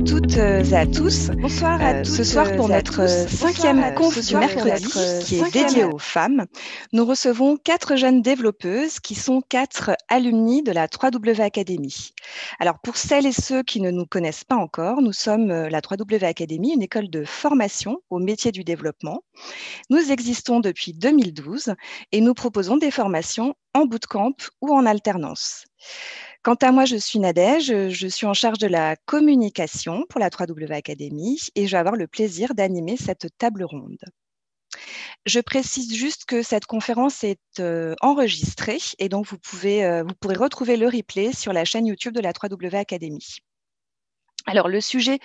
toutes et à tous. Bonsoir à tous. Ce soir, pour notre cinquième conf du mercredi, qui est dédié aux femmes, nous recevons 4 jeunes développeuses qui sont 4 alumnies de la 3W Academy. Alors, pour celles et ceux qui ne nous connaissent pas encore, nous sommes la 3W Academy, une école de formation au métier du développement. Nous existons depuis 2012 et nous proposons des formations en bootcamp ou en alternance. Quant à moi, je suis Nadège, je suis en charge de la communication pour la 3W Academy et je vais avoir le plaisir d'animer cette table ronde. Je précise juste que cette conférence est enregistrée et donc vous pourrez retrouver le replay sur la chaîne YouTube de la 3W Academy. Alors, le sujet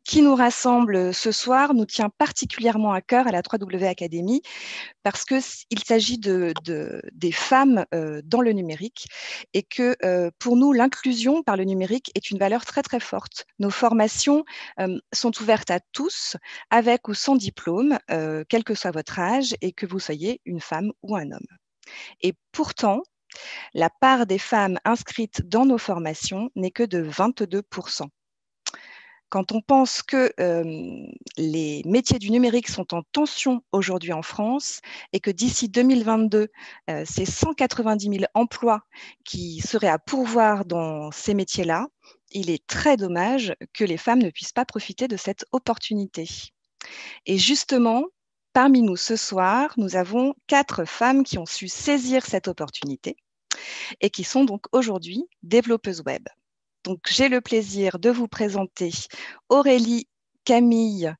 qui nous rassemble ce soir nous tient particulièrement à cœur à la 3W Academy parce qu'il s'agit des femmes dans le numérique et que pour nous, l'inclusion par le numérique est une valeur très, très forte. Nos formations sont ouvertes à tous, avec ou sans diplôme, quel que soit votre âge et que vous soyez une femme ou un homme. Et pourtant, la part des femmes inscrites dans nos formations n'est que de 22%. Quand on pense que les métiers du numérique sont en tension aujourd'hui en France et que d'ici 2022, c'est 190 000 emplois qui seraient à pourvoir dans ces métiers-là, il est très dommage que les femmes ne puissent pas profiter de cette opportunité. Et justement, parmi nous ce soir, nous avons 4 femmes qui ont su saisir cette opportunité et qui sont donc aujourd'hui développeuses web. Donc, j'ai le plaisir de vous présenter Aurélie, Camille,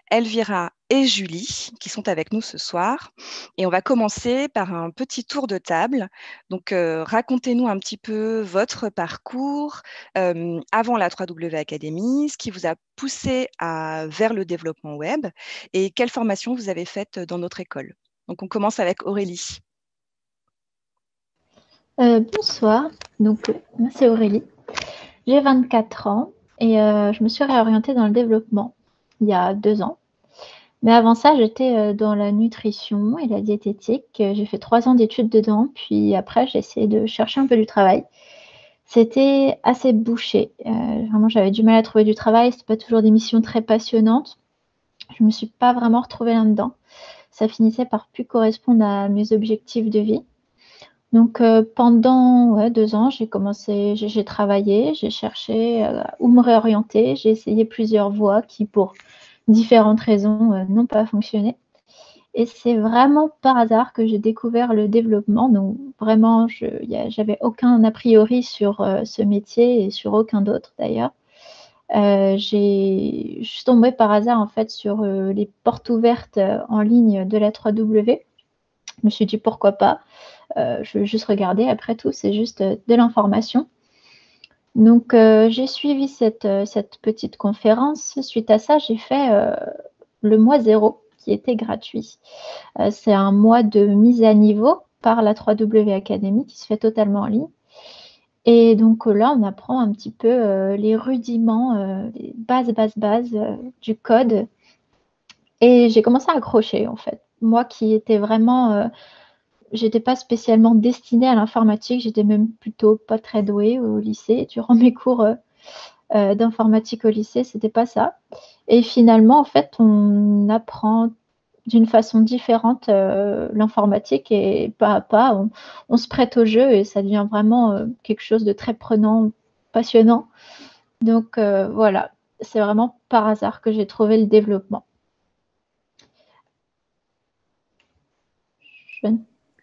Elvira et Julie qui sont avec nous ce soir. Et on va commencer par un petit tour de table. Donc, racontez-nous un petit peu votre parcours avant la 3W Academy, ce qui vous a poussé vers le développement web et quelles formations vous avez faites dans notre école. Donc, on commence avec Aurélie. Bonsoir, donc moi c'est Aurélie, j'ai 24 ans et je me suis réorientée dans le développement il y a 2 ans. Mais avant ça, j'étais dans la nutrition et la diététique. J'ai fait 3 ans d'études dedans, puis après j'ai essayé de chercher un peu du travail. C'était assez bouché, vraiment j'avais du mal à trouver du travail, c'était pas toujours des missions très passionnantes. Je me suis pas vraiment retrouvée là-dedans. Ça finissait par plus correspondre à mes objectifs de vie. Donc pendant 2 ans, j'ai travaillé, j'ai cherché où me réorienter. J'ai essayé plusieurs voies qui, pour différentes raisons, n'ont pas fonctionné. Et c'est vraiment par hasard que j'ai découvert le développement. Donc vraiment, j'avais aucun a priori sur ce métier et sur aucun d'autre d'ailleurs. Je suis tombée par hasard en fait sur les portes ouvertes en ligne de la 3W. Je me suis dit pourquoi pas. Je vais juste regarder, après tout, c'est juste de l'information. Donc, j'ai suivi cette petite conférence. Suite à ça, j'ai fait le mois 0, qui était gratuit. C'est un mois de mise à niveau par la 3W Academy qui se fait totalement en ligne. Et donc là, on apprend un petit peu les rudiments, les bases du code. Et j'ai commencé à accrocher, en fait. Moi qui étais vraiment... j'étais pas spécialement destinée à l'informatique, j'étais même plutôt pas très douée au lycée. Durant mes cours d'informatique au lycée, c'était pas ça. Et finalement, en fait, on apprend d'une façon différente l'informatique et pas à pas, on se prête au jeu et ça devient vraiment quelque chose de très prenant, passionnant. Donc voilà, c'est vraiment par hasard que j'ai trouvé le développement.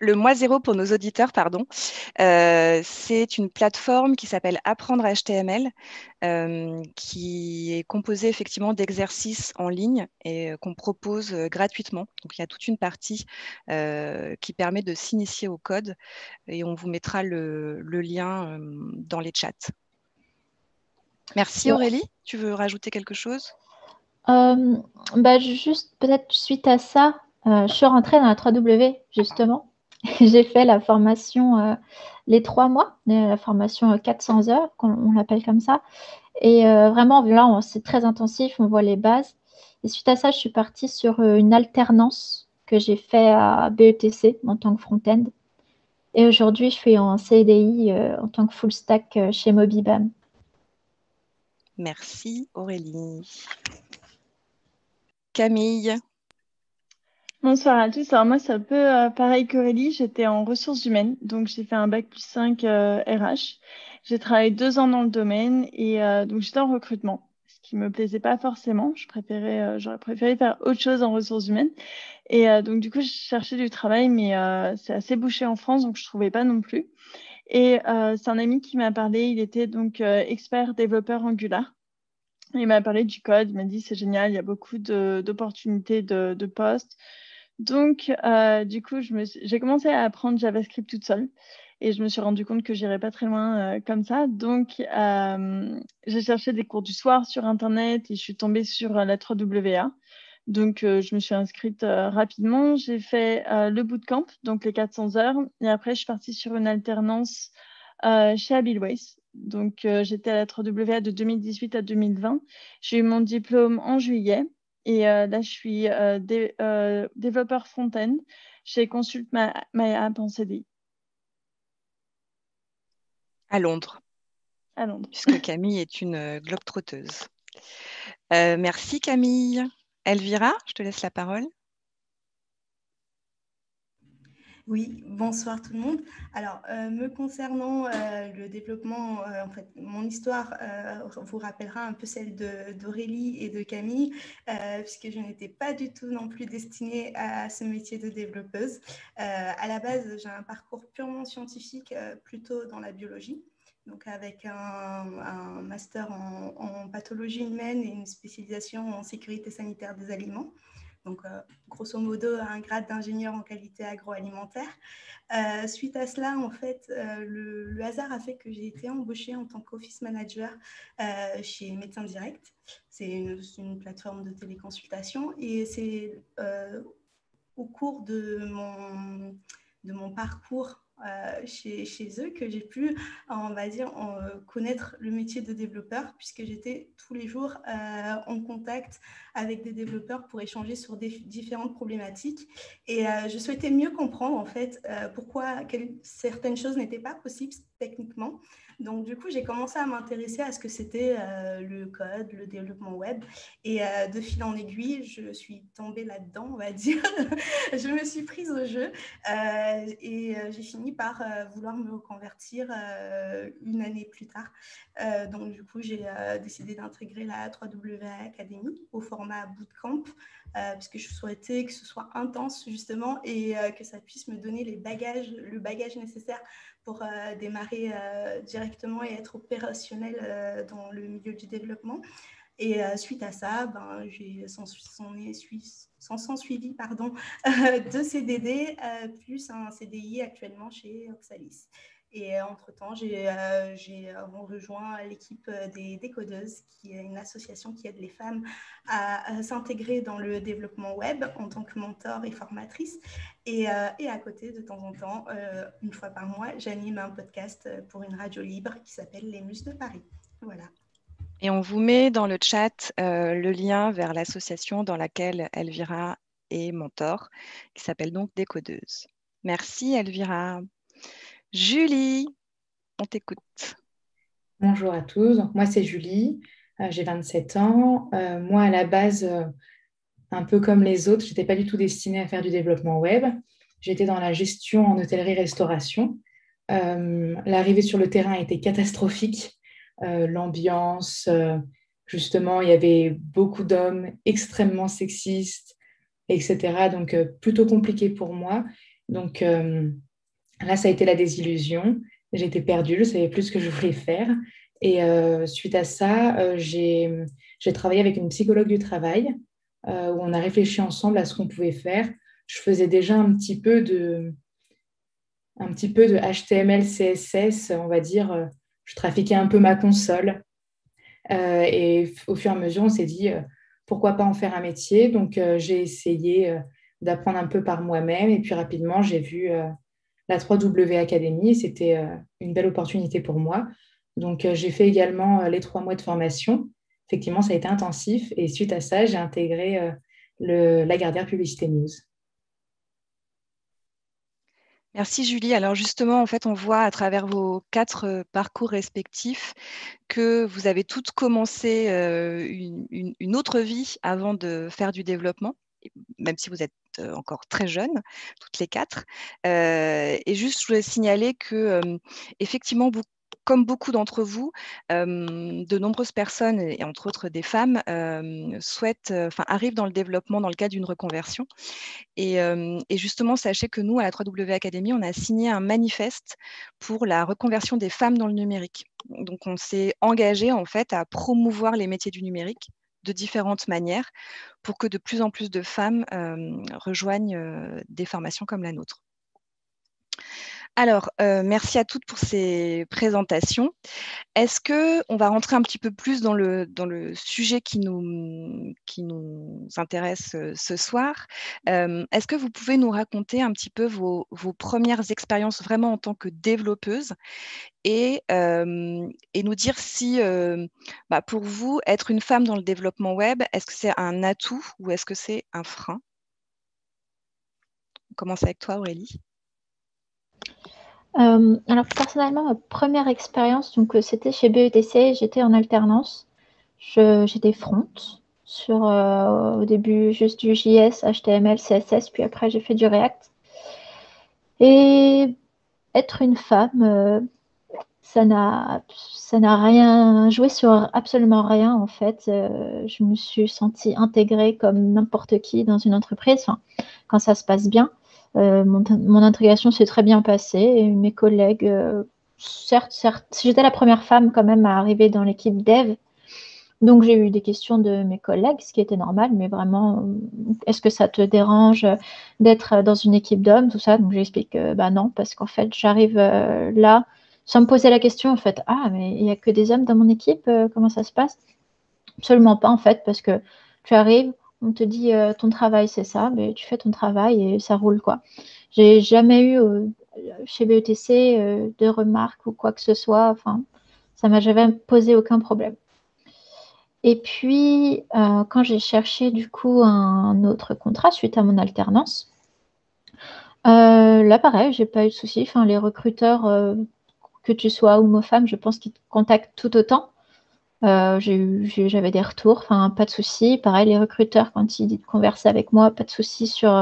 Le mois 0 pour nos auditeurs, pardon, c'est une plateforme qui s'appelle Apprendre HTML, qui est composée effectivement d'exercices en ligne et qu'on propose gratuitement. Donc, il y a toute une partie qui permet de s'initier au code et on vous mettra le lien dans les chats. Merci Aurélie. Tu veux rajouter quelque chose ? Juste peut-être suite à ça, je suis rentrée dans la 3W justement. J'ai fait la formation les 3 mois, la formation 400 heures, on l'appelle comme ça. Et vraiment, là, c'est très intensif, on voit les bases. Et suite à ça, je suis partie sur une alternance que j'ai fait à BETC en tant que front-end. Et aujourd'hui, je suis en CDI en tant que full stack chez Mobibam. Merci Aurélie. Camille. Bonsoir à tous. Alors moi, c'est un peu pareil qu'Aurélie. J'étais en ressources humaines, donc j'ai fait un bac+5 RH. J'ai travaillé 2 ans dans le domaine et donc j'étais en recrutement, ce qui me plaisait pas forcément. J'aurais préféré faire autre chose en ressources humaines. Et donc du coup, je cherchais du travail, mais c'est assez bouché en France, donc je trouvais pas non plus. Et c'est un ami qui m'a parlé. Il était donc expert développeur Angular. Il m'a parlé du code. Il m'a dit c'est génial, il y a beaucoup d'opportunités de postes. Donc, du coup, j'ai commencé à apprendre JavaScript toute seule et je me suis rendu compte que j'irais pas très loin comme ça. Donc, j'ai cherché des cours du soir sur Internet et je suis tombée sur la 3WA. Donc, je me suis inscrite rapidement. J'ai fait le bootcamp, donc les 400 heures. Et après, je suis partie sur une alternance chez Abilways. Donc, j'étais à la 3WA de 2018 à 2020. J'ai eu mon diplôme en juillet. Et là, je suis développeur front-end chez Consult My App en CDI. À Londres. À Londres. Puisque Camille est une globe-trotteuse. Merci Camille. Elvira, je te laisse la parole. Oui, bonsoir tout le monde. Alors, me concernant le développement, en fait, mon histoire vous rappellera un peu celle d'Aurélie et de Camille, puisque je n'étais pas du tout non plus destinée à ce métier de développeuse. À la base, j'ai un parcours purement scientifique, plutôt dans la biologie, donc avec un master en pathologie humaine et une spécialisation en sécurité sanitaire des aliments. Donc, grosso modo, un grade d'ingénieur en qualité agroalimentaire. Suite à cela, en fait, le hasard a fait que j'ai été embauchée en tant qu'office manager chez Médecins Direct. C'est une plateforme de téléconsultation et c'est au cours de mon parcours chez eux que j'ai pu, on va dire, connaître le métier de développeur, puisque j'étais tous les jours en contact avec des développeurs pour échanger sur différentes problématiques. Et je souhaitais mieux comprendre, en fait, pourquoi certaines choses n'étaient pas possibles techniquement. Donc, du coup, j'ai commencé à m'intéresser à ce que c'était le code, le développement web. Et de fil en aiguille, je suis tombée là-dedans, on va dire. Je me suis prise au jeu et j'ai fini par vouloir me reconvertir une année plus tard. Donc, du coup, j'ai décidé d'intégrer la 3WA Academy au format bootcamp puisque je souhaitais que ce soit intense, justement, et que ça puisse me donner le bagage nécessaire pour démarrer directement et être opérationnel dans le milieu du développement. Et suite à ça, j'ai s'en suivi deux CDD plus un CDI actuellement chez Oxalis. Et entre-temps, j'ai rejoint l'équipe des Décodeuses, qui est une association qui aide les femmes à s'intégrer dans le développement web en tant que mentor et formatrice. Et à côté, de temps en temps, une fois par mois, j'anime un podcast pour une radio libre qui s'appelle Les Muses de Paris. Voilà. Et on vous met dans le chat le lien vers l'association dans laquelle Elvira est mentor, qui s'appelle donc Décodeuse. Merci Elvira. Julie, on t'écoute. Bonjour à tous, donc moi c'est Julie, j'ai 27 ans. Moi à la base, un peu comme les autres, je n'étais pas du tout destinée à faire du développement web. J'étais dans la gestion en hôtellerie-restauration. L'arrivée sur le terrain était catastrophique. L'ambiance, justement, il y avait beaucoup d'hommes extrêmement sexistes, etc. Donc plutôt compliqué pour moi. Donc là, ça a été la désillusion. J'étais perdue, je ne savais plus ce que je voulais faire. Et suite à ça, j'ai travaillé avec une psychologue du travail où on a réfléchi ensemble à ce qu'on pouvait faire. Je faisais déjà un petit peu de HTML, CSS, on va dire. Je trafiquais un peu ma console. Et au fur et à mesure, on s'est dit pourquoi pas en faire un métier. Donc, j'ai essayé d'apprendre un peu par moi-même. Et puis rapidement, j'ai vu la 3W Academy. C'était une belle opportunité pour moi. Donc, j'ai fait également les 3 mois de formation. Effectivement, ça a été intensif. Et suite à ça, j'ai intégré Lagardère Publicité News. Merci Julie. Alors justement, en fait, on voit à travers vos 4 parcours respectifs que vous avez toutes commencé une autre vie avant de faire du développement, même si vous êtes encore très jeunes, toutes les 4. Et juste, je voulais signaler que, effectivement, comme beaucoup d'entre vous, de nombreuses personnes, et entre autres des femmes, arrivent dans le développement dans le cadre d'une reconversion. Et justement, sachez que nous, à la 3W Academy, on a signé un manifeste pour la reconversion des femmes dans le numérique. Donc, on s'est engagé en fait à promouvoir les métiers du numérique de différentes manières pour que de plus en plus de femmes rejoignent des formations comme la nôtre. Alors, merci à toutes pour ces présentations. Est-ce qu'on va rentrer un petit peu plus dans le sujet qui nous intéresse ce soir? Est-ce que vous pouvez nous raconter un petit peu vos premières expériences vraiment en tant que développeuse et nous dire si, pour vous, être une femme dans le développement web, est-ce que c'est un atout ou est-ce que c'est un frein? On commence avec toi, Aurélie. Alors personnellement, ma première expérience, donc c'était chez BETC, j'étais en alternance. J'étais front sur au début juste du JS, HTML, CSS, puis après j'ai fait du React. Et être une femme, ça n'a rien joué sur absolument rien en fait. Je me suis sentie intégrée comme n'importe qui dans une entreprise, enfin, quand ça se passe bien. Mon intégration s'est très bien passée et mes collègues, certes, j'étais la première femme quand même à arriver dans l'équipe dev, donc j'ai eu des questions de mes collègues, ce qui était normal, mais vraiment, est-ce que ça te dérange d'être dans une équipe d'hommes, tout ça? Donc j'explique que bah non, parce qu'en fait j'arrive là sans me poser la question en fait, ah mais il n'y a que des hommes dans mon équipe, comment ça se passe? Absolument pas en fait, parce que tu arrives, on te dit ton travail c'est ça, mais tu fais ton travail et ça roule quoi. J'ai jamais eu chez BETC de remarques ou quoi que ce soit, enfin ça m'a jamais posé aucun problème. Et puis quand j'ai cherché du coup un autre contrat suite à mon alternance, là pareil, j'ai pas eu de soucis. Enfin les recruteurs, que tu sois homme ou femme, je pense qu'ils te contactent tout autant. J'avais des retours, enfin pas de souci. Pareil, les recruteurs, quand ils conversaient avec moi, pas de souci sur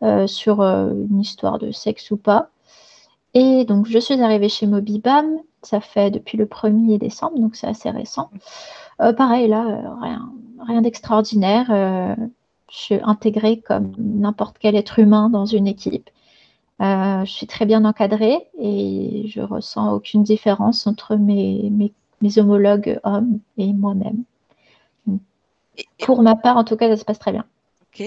une histoire de sexe ou pas. Et donc, je suis arrivée chez Mobibam, ça fait depuis le 1er décembre, donc c'est assez récent. Pareil, là, rien d'extraordinaire. Je suis intégrée comme n'importe quel être humain dans une équipe. Je suis très bien encadrée et je ressens aucune différence entre mes homologues hommes et moi-même. Pour ma part, en tout cas, ça se passe très bien. Ok.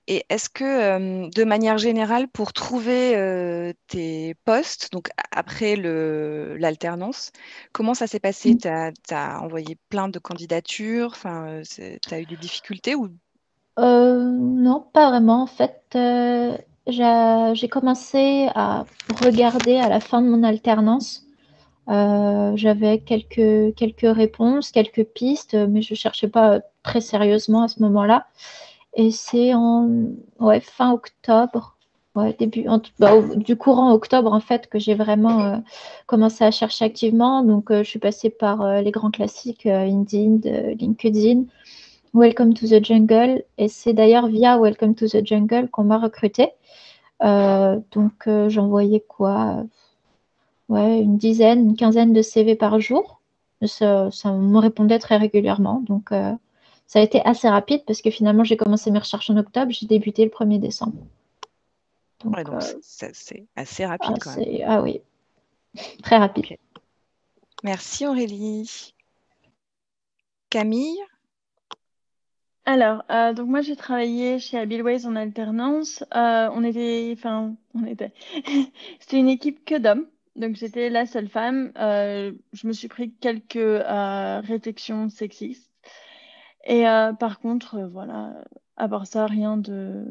Et est-ce que, de manière générale, pour trouver tes postes, donc après l'alternance, comment ça s'est passé? Tu as envoyé plein de candidatures, tu as eu des difficultés ou... Non, pas vraiment. En fait, j'ai commencé à regarder à la fin de mon alternance. J'avais quelques réponses, quelques pistes, mais je ne cherchais pas très sérieusement à ce moment-là. Et c'est fin octobre, du courant octobre en fait, que j'ai vraiment commencé à chercher activement. Donc, je suis passée par les grands classiques Indeed, LinkedIn, Welcome to the Jungle. Et c'est d'ailleurs via Welcome to the Jungle qu'on m'a recrutée. Donc, j'envoyais quoi? Une dizaine, une quinzaine de CV par jour. Ça me répondait très régulièrement. Donc, ça a été assez rapide parce que finalement, j'ai commencé mes recherches en octobre. J'ai débuté le 1er décembre. Donc c'est assez rapide quand même. Ah oui, très rapide. Okay. Merci Aurélie. Camille? Alors, donc moi j'ai travaillé chez Abilways en alternance. C'était une équipe que d'hommes, donc j'étais la seule femme. Je me suis pris quelques réflexions sexistes. Et par contre, voilà, à part ça, rien de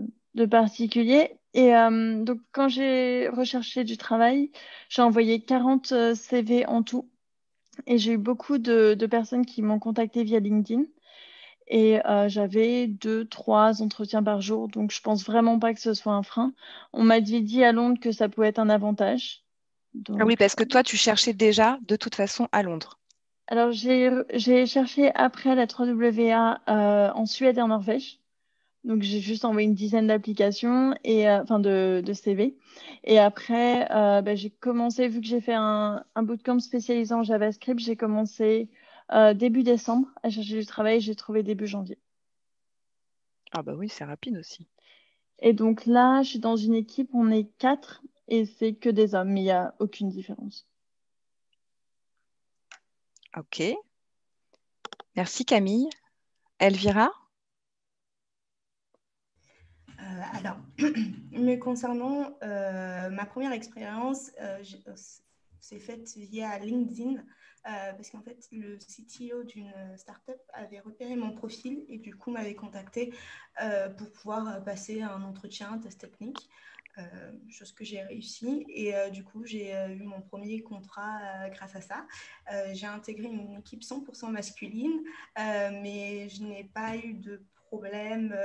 particulier. Et donc quand j'ai recherché du travail, j'ai envoyé 40 CV en tout. Et j'ai eu beaucoup de personnes qui m'ont contacté via LinkedIn. Et j'avais 2-3 entretiens par jour. Donc, je pense vraiment pas que ce soit un frein. On m'a dit à Londres que ça pouvait être un avantage. Ah oui, Donc, parce que toi, tu cherchais déjà de toute façon à Londres. alors, j'ai cherché après la 3WA en Suède et en Norvège. Donc, j'ai juste envoyé une dizaine d'applications enfin de CV. Et après, j'ai commencé, vu que j'ai fait un bootcamp spécialisé en JavaScript, j'ai commencé début décembre à chercher du travail et j'ai trouvé début janvier. Ah bah oui, c'est rapide aussi. Et donc là, je suis dans une équipe, on est 4 et c'est que des hommes, mais il n'y a aucune différence. Ok. Merci Camille. Elvira? Alors, me concernant, ma première expérience s'est faite via LinkedIn parce qu'en fait, le CTO d'une startup avait repéré mon profil et du coup m'avait contacté pour pouvoir passer un entretien, un test technique. Chose que j'ai réussi et du coup j'ai eu mon premier contrat grâce à ça. J'ai intégré une équipe 100% masculine, mais je n'ai pas eu de problème.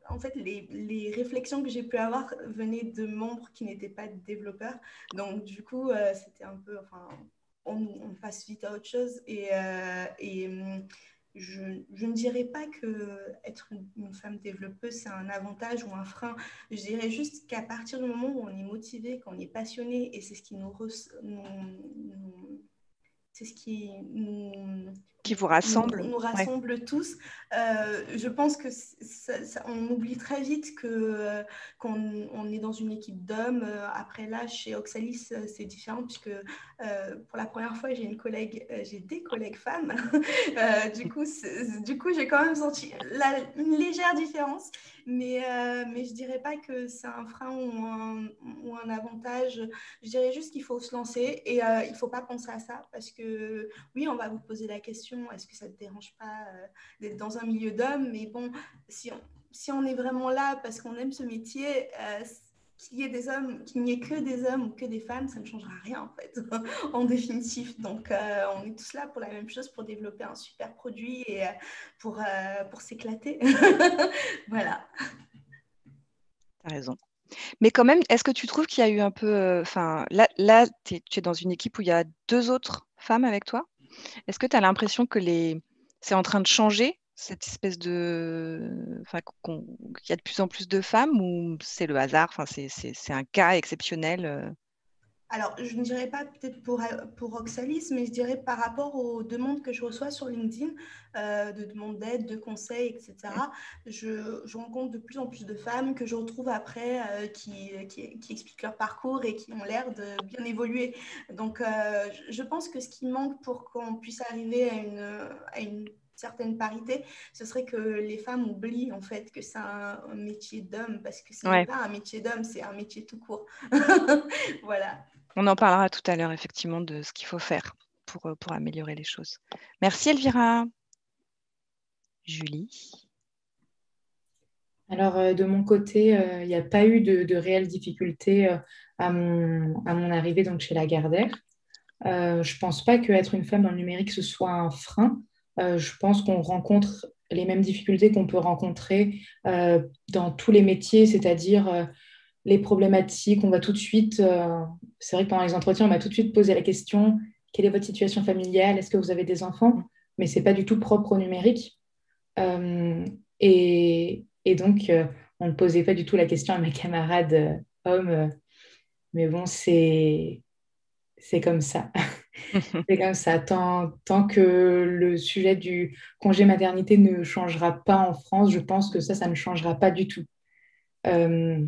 En fait, les réflexions que j'ai pu avoir venaient de membres qui n'étaient pas développeurs. Donc du coup, c'était un peu, enfin, on passe vite à autre chose je ne dirais pas que être une femme développeuse, c'est un avantage ou un frein. Je dirais juste qu'à partir du moment où on est motivé, qu'on est passionné, et c'est ce qui c'est ce qui vous rassemble. nous rassemble Ouais. tous. Je pense que on oublie très vite qu'on est dans une équipe d'hommes. Après là, chez Oxalis, c'est différent puisque pour la première fois, j'ai des collègues femmes. Du coup, j'ai quand même senti une légère différence, mais je dirais pas que c'est un frein ou un avantage. Je dirais juste qu'il faut se lancer et il faut pas penser à ça parce que oui, on va vous poser la question, est-ce que ça ne te dérange pas d'être dans un milieu d'hommes? Mais bon, si on est vraiment là parce qu'on aime ce métier, qu'il y ait des hommes, qu'il n'y ait que des hommes ou que des femmes, ça ne changera rien en fait, en définitif. Donc, on est tous là pour la même chose, pour développer un super produit et pour s'éclater. Voilà. T'as raison. Mais quand même, est-ce que tu trouves qu'il y a eu un peu... Enfin, là tu es dans une équipe où il y a 2 autres femmes avec toi. Est-ce que tu as l'impression que c'est en train de changer, cette espèce de... Enfin, qu'il y a de plus en plus de femmes ou c'est le hasard, enfin, c'est un cas exceptionnel Alors, je ne dirais pas peut-être pour Oxalis, mais je dirais par rapport aux demandes que je reçois sur LinkedIn, de demandes d'aide, de conseils, etc. Je rencontre de plus en plus de femmes que je retrouve après qui expliquent leur parcours et qui ont l'air de bien évoluer. Donc, je pense que ce qui manque pour qu'on puisse arriver à une certaine parité, ce serait que les femmes oublient en fait que c'est un métier d'homme, parce que ce n'est Ouais. pas un métier d'homme, c'est un métier tout court. Voilà. On en parlera tout à l'heure, effectivement, de ce qu'il faut faire pour améliorer les choses. Merci, Elvira. Julie? Alors, de mon côté, il n'y a pas eu de réelles difficultés à mon arrivée donc, chez Lagardère. Je ne pense pas qu'être une femme dans le numérique, ce soit un frein. Je pense qu'on rencontre les mêmes difficultés qu'on peut rencontrer dans tous les métiers, c'est-à-dire les problématiques. On va tout de suite, c'est vrai que pendant les entretiens, on m'a tout de suite posé la question, quelle est votre situation familiale? Est-ce que vous avez des enfants? Mais ce n'est pas du tout propre au numérique. Et donc, on ne posait pas du tout la question à mes camarades hommes. Mais bon, c'est comme ça. C'est comme ça. Tant que le sujet du congé maternité ne changera pas en France, je pense que ça ne changera pas du tout. Euh,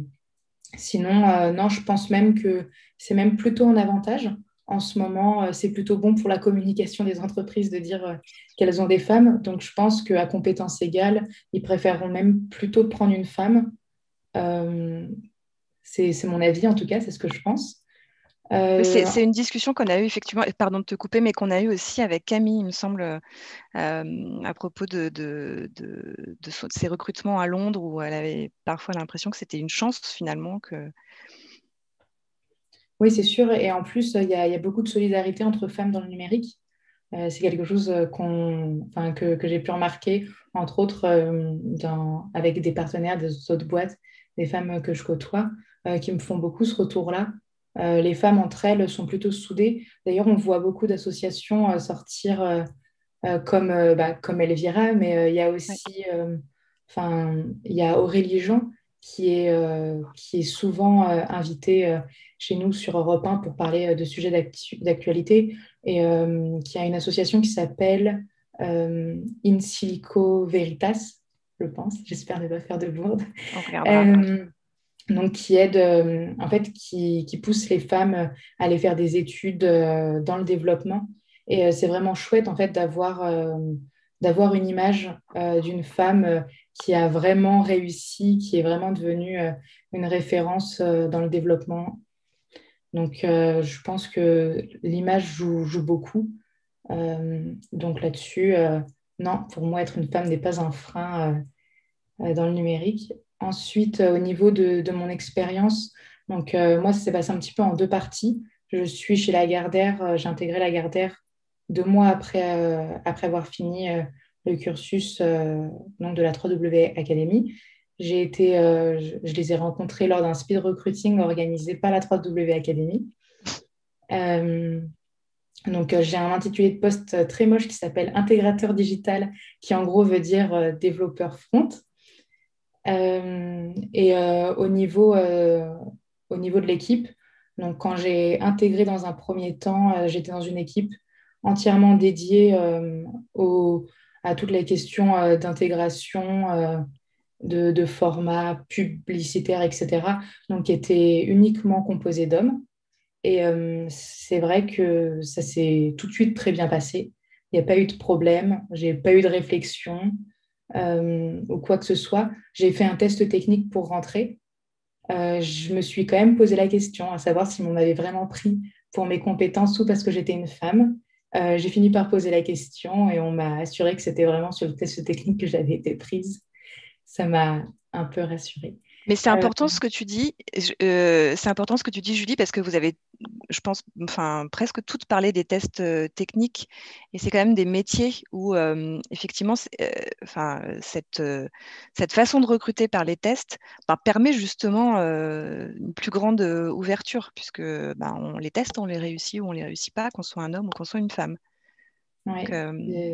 Sinon, non, je pense même que c'est même plutôt un avantage. En ce moment, c'est plutôt bon pour la communication des entreprises de dire qu'elles ont des femmes. Donc, je pense qu'à compétences égales, ils préféreront même plutôt prendre une femme. Euh, c'est mon avis, en tout cas, c'est ce que je pense. C'est une discussion qu'on a eue, effectivement, et pardon de te couper, mais qu'on a eue aussi avec Camille, il me semble, à propos de ses recrutements à Londres, où elle avait parfois l'impression que c'était une chance, finalement, que... Oui, c'est sûr. Et en plus, il y a beaucoup de solidarité entre femmes dans le numérique. C'est quelque chose que j'ai pu remarquer, entre autres avec des partenaires des autres boîtes, des femmes que je côtoie, qui me font beaucoup ce retour-là. Les femmes entre elles sont plutôt soudées. D'ailleurs, on voit beaucoup d'associations sortir comme Elvira, mais il y a aussi il y a Aurélie Jean qui est souvent invitée chez nous sur Europe 1 pour parler de sujets d'actualité et qui a une association qui s'appelle In Silico Veritas, je pense. J'espère ne pas faire de bourde. On regardera. Donc, qui aide, en fait, qui pousse les femmes à aller faire des études dans le développement. Et c'est vraiment chouette, en fait, d'avoir une image d'une femme qui a vraiment réussi, qui est vraiment devenue une référence dans le développement. Donc, je pense que l'image joue beaucoup. Donc, là-dessus, non, pour moi, être une femme n'est pas un frein dans le numérique. Ensuite, au niveau de mon expérience, donc moi, ça s'est passé un petit peu en deux parties. Je suis chez Lagardère, j'ai intégré Lagardère 2 mois après avoir fini le cursus donc de la 3W Academy. Je les ai rencontrés lors d'un speed recruiting organisé par la 3W Academy. Donc, j'ai un intitulé de poste très moche qui s'appelle intégrateur digital, qui en gros veut dire développeur front. Et au niveau de l'équipe, donc quand j'ai intégré dans un premier temps, j'étais dans une équipe entièrement dédiée à toutes les questions d'intégration, de format publicitaire, etc. Donc, qui était uniquement composée d'hommes. Et c'est vrai que ça s'est tout de suite très bien passé. Il n'y a pas eu de problème, j'ai pas eu de réflexion ou quoi que ce soit. J'ai fait un test technique pour rentrer. Je me suis quand même posé la question à savoir si on m'avait vraiment pris pour mes compétences ou parce que j'étais une femme. J'ai fini par poser la question et on m'a assuré que c'était vraiment sur le test technique que j'avais été prise. Ça m'a un peu rassurée. Mais c'est important ce que tu dis. C'est important ce que tu dis, Julie, parce que vous avez, je pense, enfin, presque toutes parlé des tests techniques, et c'est quand même des métiers où effectivement, cette façon de recruter par les tests permet justement une plus grande ouverture, puisque les tests, on les réussit ou on les réussit pas, qu'on soit un homme ou qu'on soit une femme. Oui,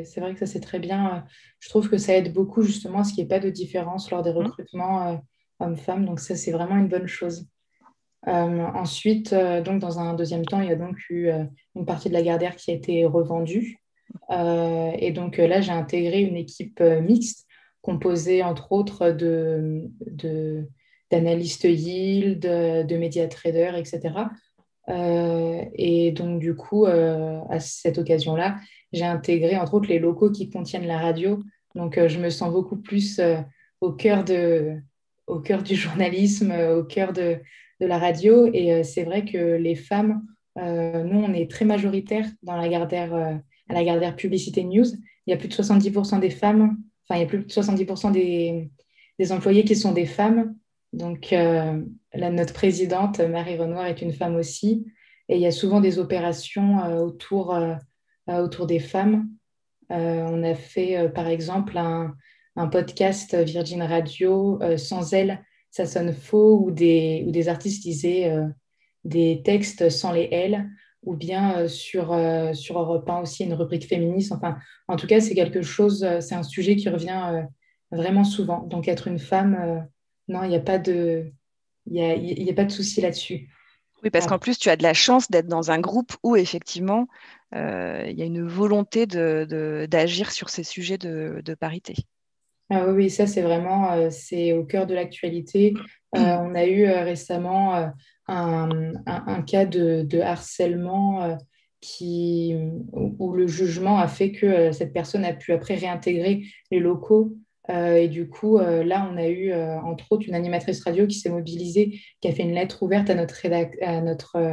c'est vrai que ça c'est très bien. Je trouve que ça aide beaucoup justement à ce qu'il n'y ait pas de différence lors des recrutements hommes-femmes. Donc ça c'est vraiment une bonne chose. Ensuite, donc dans un deuxième temps, il y a donc eu une partie de Lagardère qui a été revendue. Et donc là, j'ai intégré une équipe mixte composée entre autres d'analystes yield, de média traders, etc. Et donc, du coup, à cette occasion-là, j'ai intégré entre autres les locaux qui contiennent la radio. Donc, je me sens beaucoup plus au cœur au cœur du journalisme, au cœur de la radio. Et c'est vrai que les femmes, nous, on est très majoritaires dans à la Gardère Publicité News. Il y a plus de 70% des femmes, enfin, il y a plus de 70% des employés qui sont des femmes. Donc, notre présidente, Marie Renoir, est une femme aussi. Et il y a souvent des opérations autour des femmes. On a fait, par exemple, un podcast Virgin Radio, Sans elle, ça sonne faux, où des artistes disaient des textes sans les L, ou bien sur Europe 1 aussi, une rubrique féministe. Enfin, en tout cas, c'est quelque chose, c'est un sujet qui revient vraiment souvent. Donc, être une femme, non, il n'y a pas de, il y a pas de souci là-dessus. Oui, parce qu'en plus, tu as de la chance d'être dans un groupe où effectivement, il y a une volonté d'agir sur ces sujets de parité. Ah oui, ça c'est vraiment c'est au cœur de l'actualité. On a eu récemment un cas de harcèlement où le jugement a fait que cette personne a pu après réintégrer les locaux. Et du coup, là, on a eu entre autres une animatrice radio qui s'est mobilisée, qui a fait une lettre ouverte à notre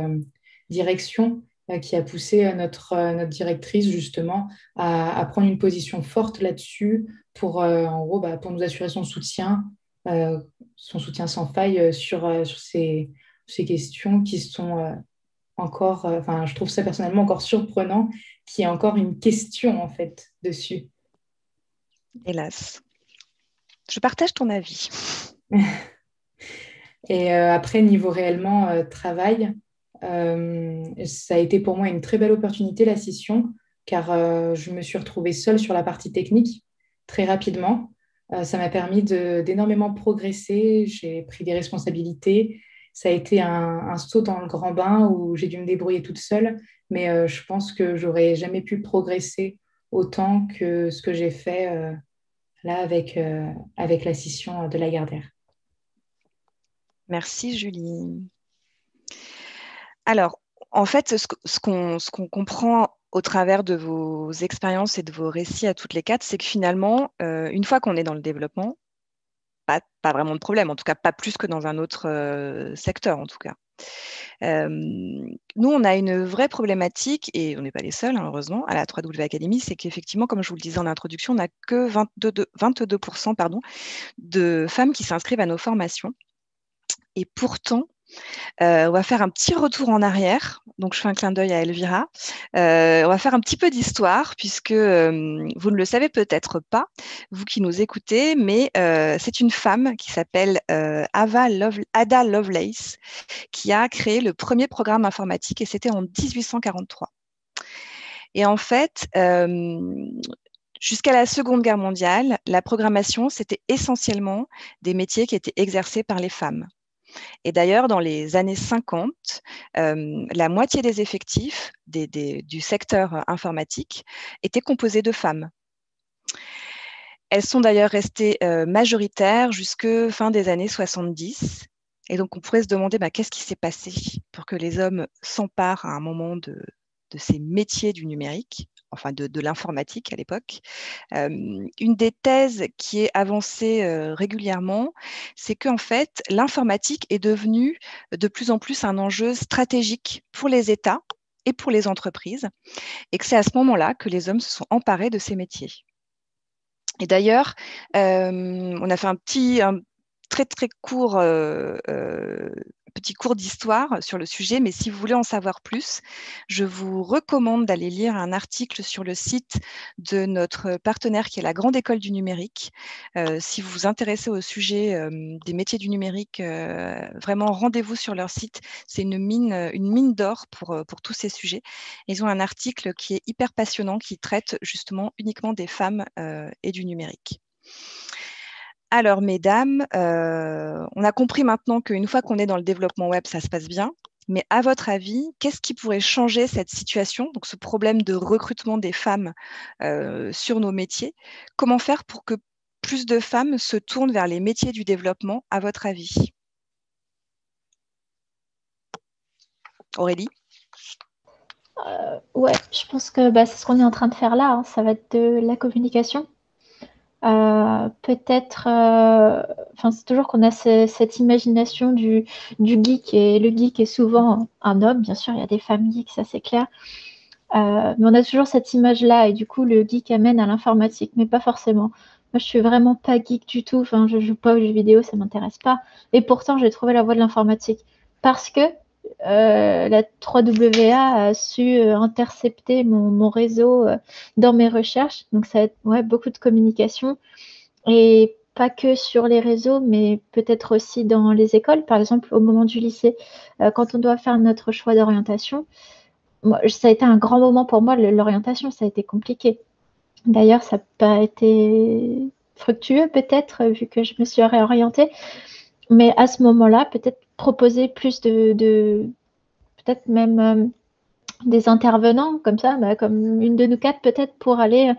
direction, qui a poussé notre directrice justement à prendre une position forte là-dessus pour, en gros, pour nous assurer son soutien sans faille sur ces questions qui sont encore, enfin, je trouve ça personnellement encore surprenant qu'il y ait encore une question en fait dessus. Hélas. Je partage ton avis. Et après, niveau réellement travail, ça a été pour moi une très belle opportunité, la scission, car je me suis retrouvée seule sur la partie technique très rapidement. Ça m'a permis d'énormément progresser, j'ai pris des responsabilités. Ça a été un saut dans le grand bain où j'ai dû me débrouiller toute seule, mais je pense que j'aurais jamais pu progresser autant que ce que j'ai fait là avec la scission de Lagardère. Merci, Julie. Alors, en fait, ce qu'on comprend au travers de vos expériences et de vos récits à toutes les quatre, c'est que finalement, une fois qu'on est dans le développement, pas vraiment de problème, en tout cas pas plus que dans un autre secteur, en tout cas. Nous, on a une vraie problématique, et on n'est pas les seuls, hein, heureusement, à la 3W Academy, c'est qu'effectivement, comme je vous le disais en introduction, on n'a que 22% de femmes qui s'inscrivent à nos formations. Et pourtant, on va faire un petit retour en arrière. Donc, je fais un clin d'œil à Elvira. On va faire un petit peu d'histoire, puisque vous ne le savez peut-être pas, vous qui nous écoutez, mais c'est une femme qui s'appelle Ada Lovelace, qui a créé le premier programme informatique, et c'était en 1843. Et en fait, jusqu'à la Seconde Guerre mondiale, la programmation, c'était essentiellement des métiers qui étaient exercés par les femmes. Et d'ailleurs, dans les années 50, la moitié des effectifs du secteur informatique étaient composés de femmes. Elles sont d'ailleurs restées majoritaires jusque fin des années 70. Et donc, on pourrait se demander qu'est-ce qui s'est passé pour que les hommes s'emparent à un moment de ces métiers du numérique, enfin de l'informatique à l'époque. Une des thèses qui est avancée régulièrement, c'est qu'en fait, l'informatique est devenue de plus en plus un enjeu stratégique pour les États et pour les entreprises, et que c'est à ce moment-là que les hommes se sont emparés de ces métiers. Et d'ailleurs, on a fait un très très court petit cours d'histoire sur le sujet, mais si vous voulez en savoir plus, je vous recommande d'aller lire un article sur le site de notre partenaire qui est la Grande École du Numérique. Si vous vous intéressez au sujet des métiers du numérique, vraiment rendez-vous sur leur site. C'est une mine d'or pour tous ces sujets. Ils ont un article qui est hyper passionnant, qui traite justement uniquement des femmes et du numérique. Alors, mesdames, on a compris maintenant qu'une fois qu'on est dans le développement web, ça se passe bien. Mais à votre avis, qu'est-ce qui pourrait changer cette situation, donc ce problème de recrutement des femmes sur nos métiers? Comment faire pour que plus de femmes se tournent vers les métiers du développement, à votre avis? Aurélie? Ouais, je pense que c'est ce qu'on est en train de faire là. Ça va être de la communication. Peut-être, c'est toujours qu'on a cette imagination du geek, et le geek est souvent un homme. Bien sûr, il y a des femmes geeks, ça c'est clair. Mais on a toujours cette image-là, et du coup, le geek amène à l'informatique, mais pas forcément. Moi, je suis vraiment pas geek du tout. Je joue pas aux jeux vidéo, ça m'intéresse pas. Et pourtant, j'ai trouvé la voie de l'informatique parce que la 3WA a su intercepter mon réseau dans mes recherches. Donc, ça va être beaucoup de communication, et pas que sur les réseaux, mais peut-être aussi dans les écoles. Par exemple, au moment du lycée, quand on doit faire notre choix d'orientation, ça a été un grand moment pour moi, l'orientation, ça a été compliqué. D'ailleurs, ça n'a pas été fructueux peut-être, vu que je me suis réorientée. Mais à ce moment-là, peut-être proposer plus peut-être même des intervenants comme ça, comme une de nous quatre peut-être, pour aller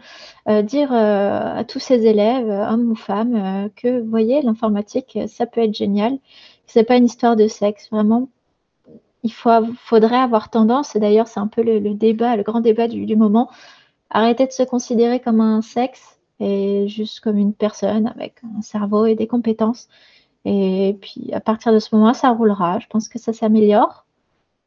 dire à tous ces élèves, hommes ou femmes, que vous voyez, l'informatique, ça peut être génial. C'est pas une histoire de sexe, vraiment. Faudrait avoir tendance, et d'ailleurs c'est un peu le débat, le grand débat du moment, arrêter de se considérer comme un sexe et juste comme une personne avec un cerveau et des compétences. Et puis à partir de ce moment-là, ça roulera. Je pense que ça s'améliore.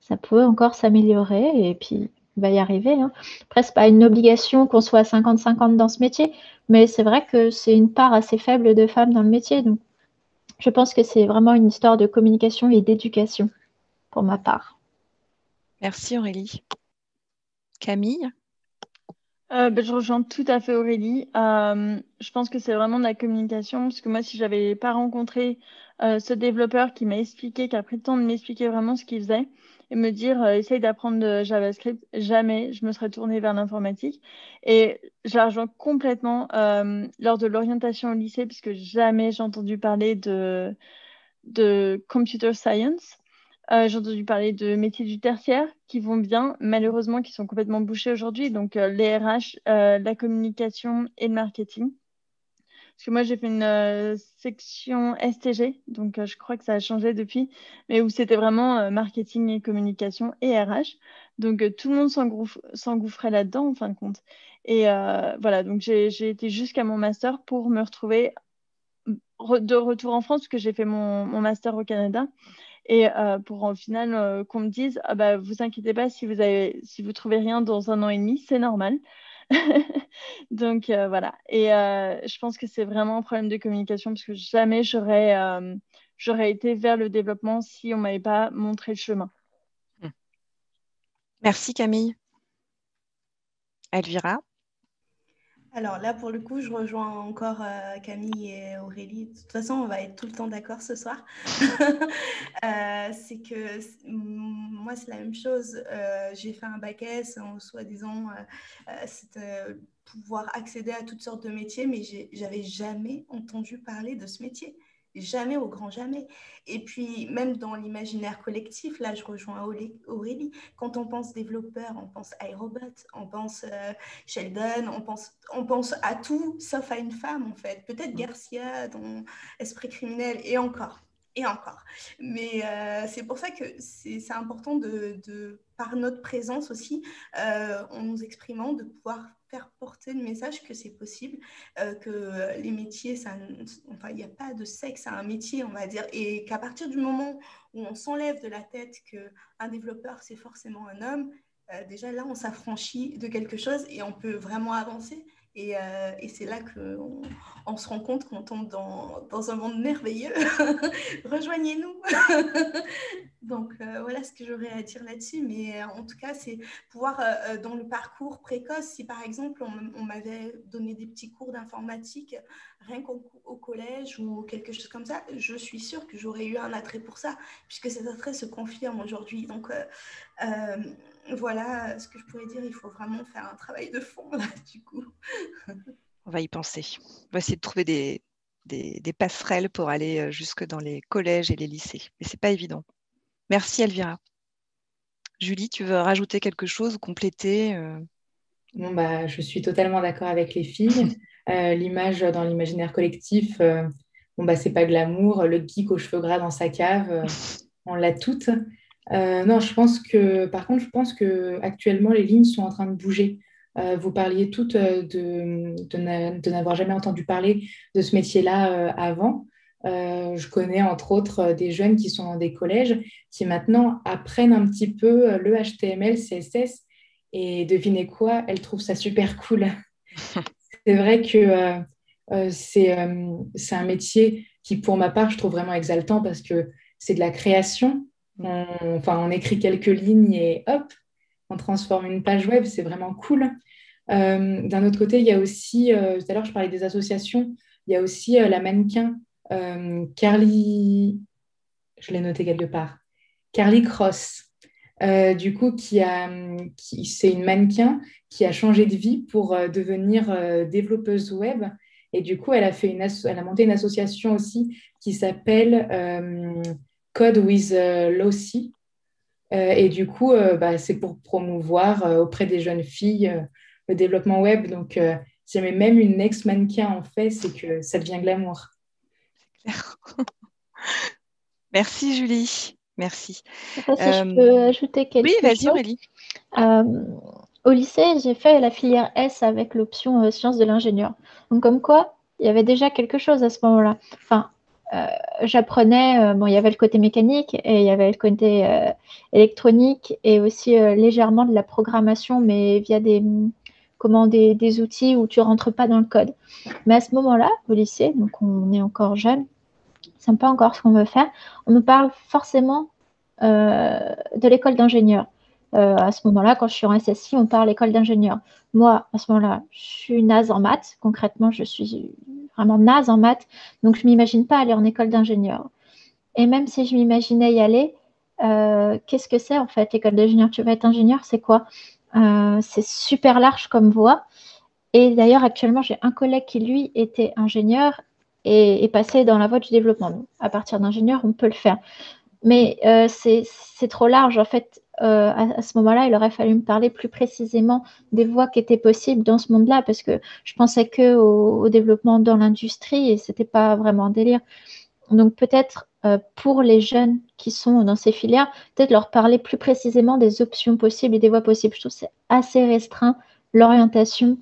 Ça peut encore s'améliorer, et puis on va y arriver. Après, c'est pas une obligation qu'on soit à 50-50 dans ce métier, mais c'est vrai que c'est une part assez faible de femmes dans le métier. Donc je pense que c'est vraiment une histoire de communication et d'éducation pour ma part. Merci Aurélie. Camille? Je rejoins tout à fait Aurélie. Je pense que c'est vraiment de la communication, parce que moi, si j'avais pas rencontré ce développeur qui m'a expliqué, qui a pris le temps de m'expliquer vraiment ce qu'il faisait, et me dire essaye d'apprendre le JavaScript, jamais je me serais tournée vers l'informatique. Et je la rejoins complètement lors de l'orientation au lycée, puisque jamais j'ai entendu parler de computer science. J'ai entendu parler de métiers du tertiaire qui vont bien, malheureusement, qui sont complètement bouchés aujourd'hui. Donc, les RH, la communication et le marketing. Parce que moi, j'ai fait une section STG, donc je crois que ça a changé depuis, mais où c'était vraiment marketing et communication et RH. Donc, tout le monde s'engouffrait là-dedans, en fin de compte. Et voilà, donc j'ai été jusqu'à mon master pour me retrouver de retour en France, parce que j'ai fait mon master au Canada. Et pour au final qu'on me dise ah bah vous inquiétez pas si vous trouvez rien dans 1 an et demi, c'est normal. Donc voilà. Et je pense que c'est vraiment un problème de communication parce que jamais j'aurais été vers le développement si on m'avait pas montré le chemin. Merci Camille. Elvira? Alors là, pour le coup, je rejoins encore Camille et Aurélie. De toute façon, on va être tout le temps d'accord ce soir. C'est que moi, c'est la même chose. J'ai fait un bac S, en soi-disant, c'était pouvoir accéder à toutes sortes de métiers, mais j'avais jamais entendu parler de ce métier. Jamais, au grand jamais. Et puis, même dans l'imaginaire collectif, là, je rejoins Aurélie. Quand on pense développeur, on pense iRobot, on pense Sheldon, on pense à tout sauf à une femme, en fait. Peut-être Garcia dans Esprit criminel, et encore. Et encore. Mais c'est pour ça que c'est important par notre présence aussi, en nous exprimant, de pouvoir faire porter le message que c'est possible, que les métiers, il n'y a pas de sexe à un métier, on va dire, et qu'à partir du moment où on s'enlève de la tête qu'un développeur, c'est forcément un homme, déjà là, on s'affranchit de quelque chose et on peut vraiment avancer. Et c'est là qu'on se rend compte qu'on tombe dans un monde merveilleux. Rejoignez-nous. Donc, voilà ce que j'aurais à dire là-dessus. Mais en tout cas, c'est pouvoir, dans le parcours précoce, si par exemple, on m'avait donné des petits cours d'informatique, rien qu'au collège ou quelque chose comme ça, je suis sûre que j'aurais eu un attrait pour ça, puisque cet attrait se confirme aujourd'hui. Donc, voilà ce que je pourrais dire. Il faut vraiment faire un travail de fond, là, du coup. On va y penser. On va essayer de trouver des passerelles pour aller jusque dans les collèges et les lycées. Mais ce n'est pas évident. Merci Elvira. Julie, tu veux rajouter quelque chose ou compléter Bon, bah, je suis totalement d'accord avec les filles. L'image dans l'imaginaire collectif, bon, bah, c'est pas glamour. Le geek aux cheveux gras dans sa cave, on l'a toutes. Non, par contre, je pense que actuellement les lignes sont en train de bouger. Vous parliez toutes de n'avoir jamais entendu parler de ce métier-là avant. Je connais entre autres des jeunes qui sont dans des collèges qui maintenant apprennent un petit peu le HTML, CSS et devinez quoi, elles trouvent ça super cool. C'est vrai que c'est un métier qui, pour ma part, je trouve vraiment exaltant parce que c'est de la création. On écrit quelques lignes et hop, on transforme une page web, c'est vraiment cool. D'un autre côté, il y a aussi, tout à l'heure je parlais des associations, il y a aussi la mannequin Carly, je l'ai noté quelque part, Carly Cross, du coup, c'est une mannequin qui a changé de vie pour devenir développeuse web. Et du coup, elle a monté une association aussi qui s'appelle Code with Lossy. Et du coup, c'est pour promouvoir auprès des jeunes filles le développement web. Donc, si même une ex-mannequin en fait, c'est que ça devient glamour. C'est clair. Merci Julie. Merci. Je ne sais pas si je peux ajouter quelque chose. Oui, vas-y Aurélie. Au lycée, j'ai fait la filière S avec l'option sciences de l'ingénieur. Donc, comme quoi, il y avait déjà quelque chose à ce moment-là. Enfin, j'apprenais, il y avait le côté mécanique et il y avait le côté électronique et aussi légèrement de la programmation, mais via des outils où tu ne rentres pas dans le code. Mais à ce moment-là, au lycée, donc on est encore jeune, on ne sait pas encore ce qu'on veut faire, on nous parle forcément de l'école d'ingénieur. À ce moment-là, quand je suis en SSI, on parle école d'ingénieur. Moi, à ce moment-là, je suis naze en maths. Concrètement, je suis vraiment naze en maths. Donc, je ne m'imagine pas aller en école d'ingénieur. Et même si je m'imaginais y aller, qu'est-ce que c'est en fait, l'école d'ingénieur? Tu vas être ingénieur, c'est quoi? C'est super large comme voie. Et d'ailleurs, actuellement, j'ai un collègue qui, lui, était ingénieur et est passé dans la voie du développement. Donc, à partir d'ingénieur, on peut le faire. Mais c'est trop large. En fait, à ce moment-là, il aurait fallu me parler plus précisément des voies qui étaient possibles dans ce monde-là, parce que je pensais que au développement dans l'industrie et c'était pas vraiment un délire. Donc peut-être pour les jeunes qui sont dans ces filières, peut-être leur parler plus précisément des options possibles et des voies possibles. Je trouve que c'est assez restreint l'orientation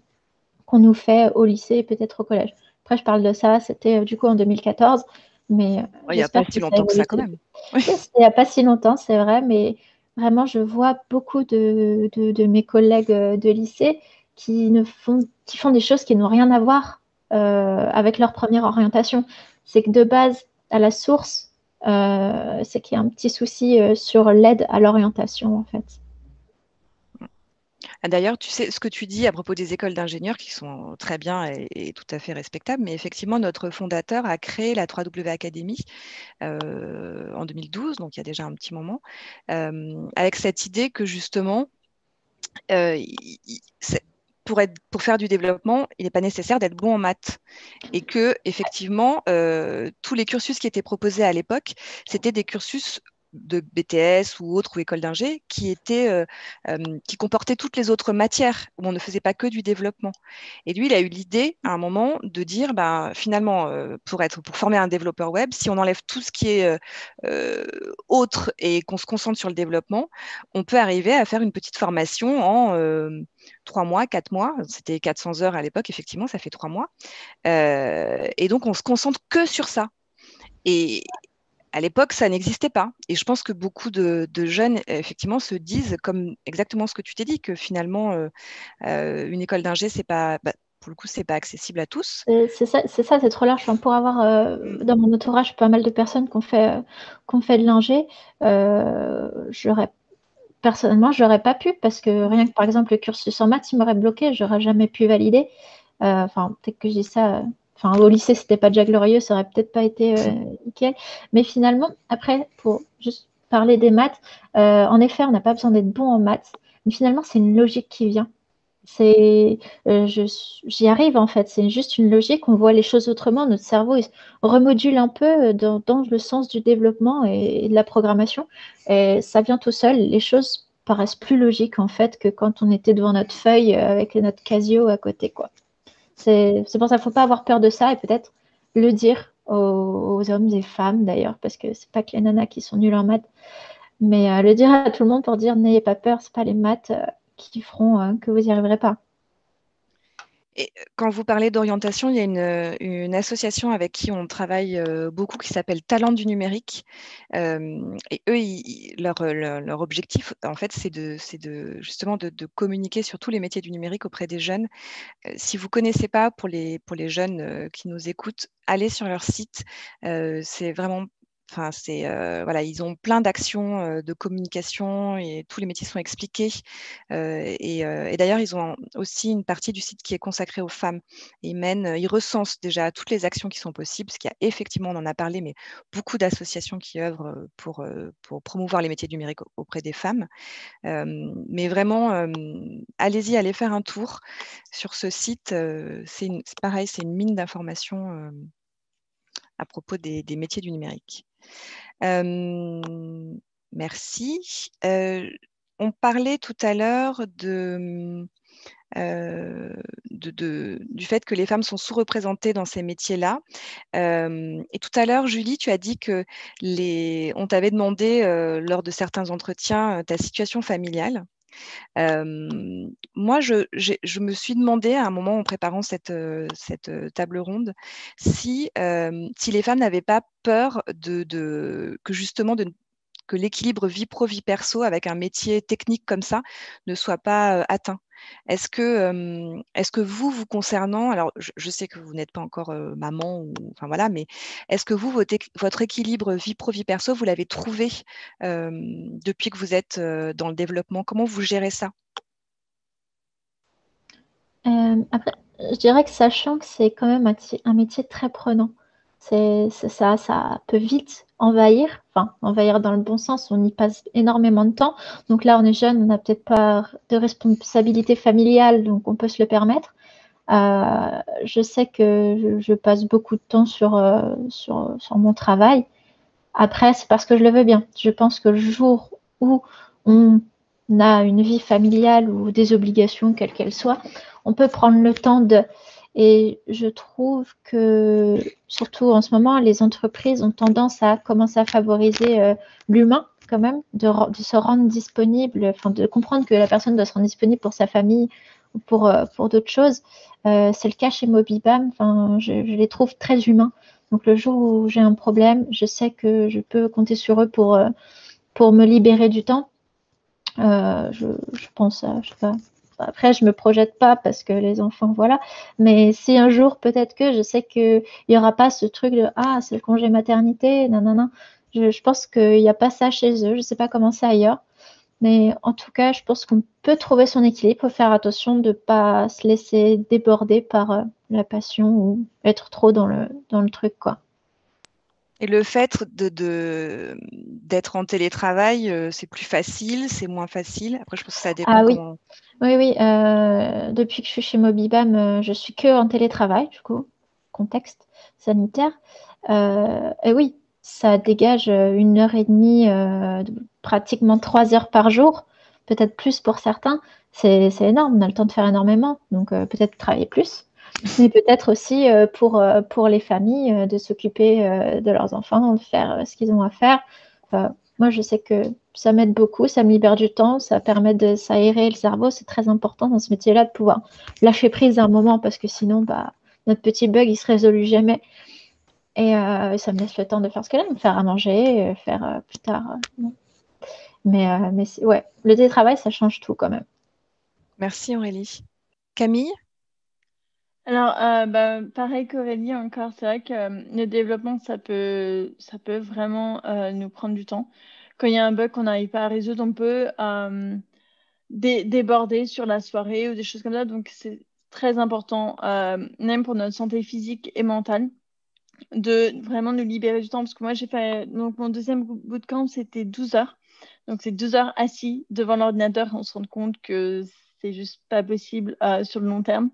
qu'on nous fait au lycée et peut-être au collège. Après, je parle de ça, c'était du coup en 2014, mais Il n'y a pas si longtemps que ça quand même. Oui, il n'y a pas si longtemps, c'est vrai, mais vraiment, je vois beaucoup de mes collègues de lycée qui font des choses qui n'ont rien à voir avec leur première orientation. C'est que de base, à la source, c'est qu'il y a un petit souci sur l'aide à l'orientation, en fait. D'ailleurs, tu sais ce que tu dis à propos des écoles d'ingénieurs qui sont très bien et tout à fait respectables, mais effectivement, notre fondateur a créé la 3W Academy en 2012, donc il y a déjà un petit moment, avec cette idée que justement, pour faire du développement, il n'est pas nécessaire d'être bon en maths. Et que, effectivement, tous les cursus qui étaient proposés à l'époque, c'était des cursus de BTS ou autres ou école d'ingé qui comportaient toutes les autres matières où on ne faisait pas que du développement. Et lui, il a eu l'idée à un moment de dire, finalement, pour former un développeur web, si on enlève tout ce qui est autre et qu'on se concentre sur le développement, on peut arriver à faire une petite formation en 3 mois, 4 mois. C'était 400 heures à l'époque, effectivement, ça fait 3 mois. Et donc, on se concentre que sur ça. Et à l'époque, ça n'existait pas. Et je pense que beaucoup de jeunes, effectivement, se disent, comme exactement ce que tu t'es dit, que finalement, une école d'ingé, c'est pas, pour le coup, c'est pas accessible à tous. C'est ça, c'est trop large. Enfin, pour avoir dans mon entourage pas mal de personnes qui ont fait de l'ingé, personnellement, j'aurais pas pu parce que rien que par exemple le cursus en maths, il m'aurait bloqué, j'aurais jamais pu valider. Enfin, peut-être que je dis ça. Enfin, au lycée, c'était pas déjà glorieux, ça aurait peut-être pas été nickel. Mais finalement, après, pour juste parler des maths, en effet, on n'a pas besoin d'être bon en maths. Mais finalement, c'est une logique qui vient. J'y arrive en fait, c'est juste une logique, on voit les choses autrement, notre cerveau il remodule un peu dans le sens du développement et de la programmation, et ça vient tout seul, les choses paraissent plus logiques en fait que quand on était devant notre feuille avec notre Casio à côté, quoi. C'est pour ça qu'il ne faut pas avoir peur de ça et peut-être le dire aux hommes et femmes d'ailleurs, parce que c'est pas que les nanas qui sont nulles en maths, mais le dire à tout le monde pour dire n'ayez pas peur, c'est pas les maths qui feront que vous n'y arriverez pas. Et quand vous parlez d'orientation, il y a une association avec qui on travaille beaucoup qui s'appelle Talent du numérique. Et eux, leur objectif, en fait, c'est justement de communiquer sur tous les métiers du numérique auprès des jeunes. Si vous ne connaissez pas, pour les jeunes qui nous écoutent, allez sur leur site. C'est vraiment... Enfin, voilà, ils ont plein d'actions de communication et tous les métiers sont expliqués. Et d'ailleurs, ils ont aussi une partie du site qui est consacrée aux femmes. Et ils recensent déjà toutes les actions qui sont possibles, parce qu'il y a effectivement, on en a parlé, mais beaucoup d'associations qui œuvrent pour promouvoir les métiers numériques auprès des femmes. Mais vraiment, allez-y, allez faire un tour sur ce site. C'est pareil, c'est une mine d'informations à propos des métiers du numérique. Merci. On parlait tout à l'heure du fait que les femmes sont sous-représentées dans ces métiers-là. Et tout à l'heure, Julie, tu as dit que on t'avait demandé lors de certains entretiens ta situation familiale. Moi, je me suis demandé à un moment en préparant cette table ronde si les femmes n'avaient pas peur que justement que l'équilibre vie pro, vie perso avec un métier technique comme ça ne soit pas atteint. Est-ce que vous concernant, alors je sais que vous n'êtes pas encore maman, enfin voilà, mais est-ce que vous, votre équilibre vie pro, vie perso, vous l'avez trouvé depuis que vous êtes dans le développement? Comment vous gérez ça? Après, je dirais que sachant que c'est quand même un métier très prenant, ça peut vite envahir dans le bon sens, on y passe énormément de temps. Donc là, on est jeune, on n'a peut-être pas de responsabilité familiale, donc on peut se le permettre. Je sais que je passe beaucoup de temps sur mon travail. Après, c'est parce que je le veux bien. Je pense que le jour où on a une vie familiale ou des obligations, quelles qu'elles soient, on peut prendre le temps de. Et je trouve que, surtout en ce moment, les entreprises ont tendance à commencer à favoriser l'humain quand même, de se rendre disponible, enfin de comprendre que la personne doit se rendre disponible pour sa famille ou pour d'autres choses. C'est le cas chez Mobibam. Enfin, je les trouve très humains. Donc le jour où j'ai un problème, je sais que je peux compter sur eux pour me libérer du temps. Je pense, je sais pas. Après, je me projette pas parce que les enfants, voilà. Mais si un jour, peut-être que je sais qu'il n'y aura pas ce truc de ah, c'est le congé maternité, nanana. Je pense qu'il n'y a pas ça chez eux. Je sais pas comment c'est ailleurs. Mais en tout cas, je pense qu'on peut trouver son équilibre. Il faut faire attention de ne pas se laisser déborder par la passion ou être trop dans le truc, quoi. Et le fait d'être en télétravail, c'est plus facile, c'est moins facile? Après, je pense que ça dépend Ah oui, comment. oui. Depuis que je suis chez Mobibam, je suis que en télétravail, du coup, contexte sanitaire. Et oui, ça dégage 1 heure et demie, pratiquement 3 heures par jour, peut-être plus pour certains. C'est énorme, on a le temps de faire énormément, donc peut-être travailler plus. Mais peut-être aussi pour les familles de s'occuper de leurs enfants, de faire ce qu'ils ont à faire. Moi, je sais que ça m'aide beaucoup, ça me libère du temps, ça permet de s'aérer le cerveau. C'est très important dans ce métier-là de pouvoir lâcher prise à un moment parce que sinon, notre petit bug, il se résout jamais. Et ça me laisse le temps de faire ce que j'aime, faire à manger, faire plus tard. Non. Mais ouais, le télétravail, ça change tout quand même. Merci Aurélie. Camille? Alors, pareil qu'Aurélie encore, c'est vrai que le développement, ça peut vraiment nous prendre du temps. Quand il y a un bug qu'on n'arrive pas à résoudre, on peut déborder sur la soirée ou des choses comme ça. Donc, c'est très important, même pour notre santé physique et mentale, de vraiment nous libérer du temps. Parce que moi, j'ai fait donc, mon deuxième bootcamp, c'était 12 heures. Donc, c'est 12 heures assis devant l'ordinateur. On se rend compte que c'est juste pas possible sur le long terme.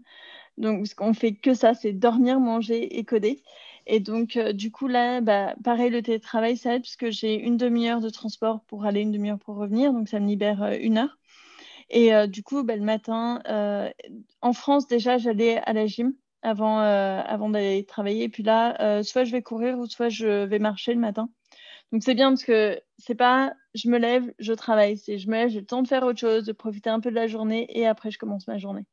Donc, ce qu'on fait que ça, c'est dormir, manger et coder. Et donc, du coup, là, pareil, le télétravail, ça aide puisque j'ai 1 demi-heure de transport pour aller, 1 demi-heure pour revenir. Donc, ça me libère 1 heure. Et du coup, le matin, en France, déjà, j'allais à la gym avant d'aller travailler. Et puis là, soit je vais courir ou soit je vais marcher le matin. Donc, c'est bien parce que c'est pas je me lève, je travaille. C'est je me lève, j'ai le temps de faire autre chose, de profiter un peu de la journée et après, je commence ma journée.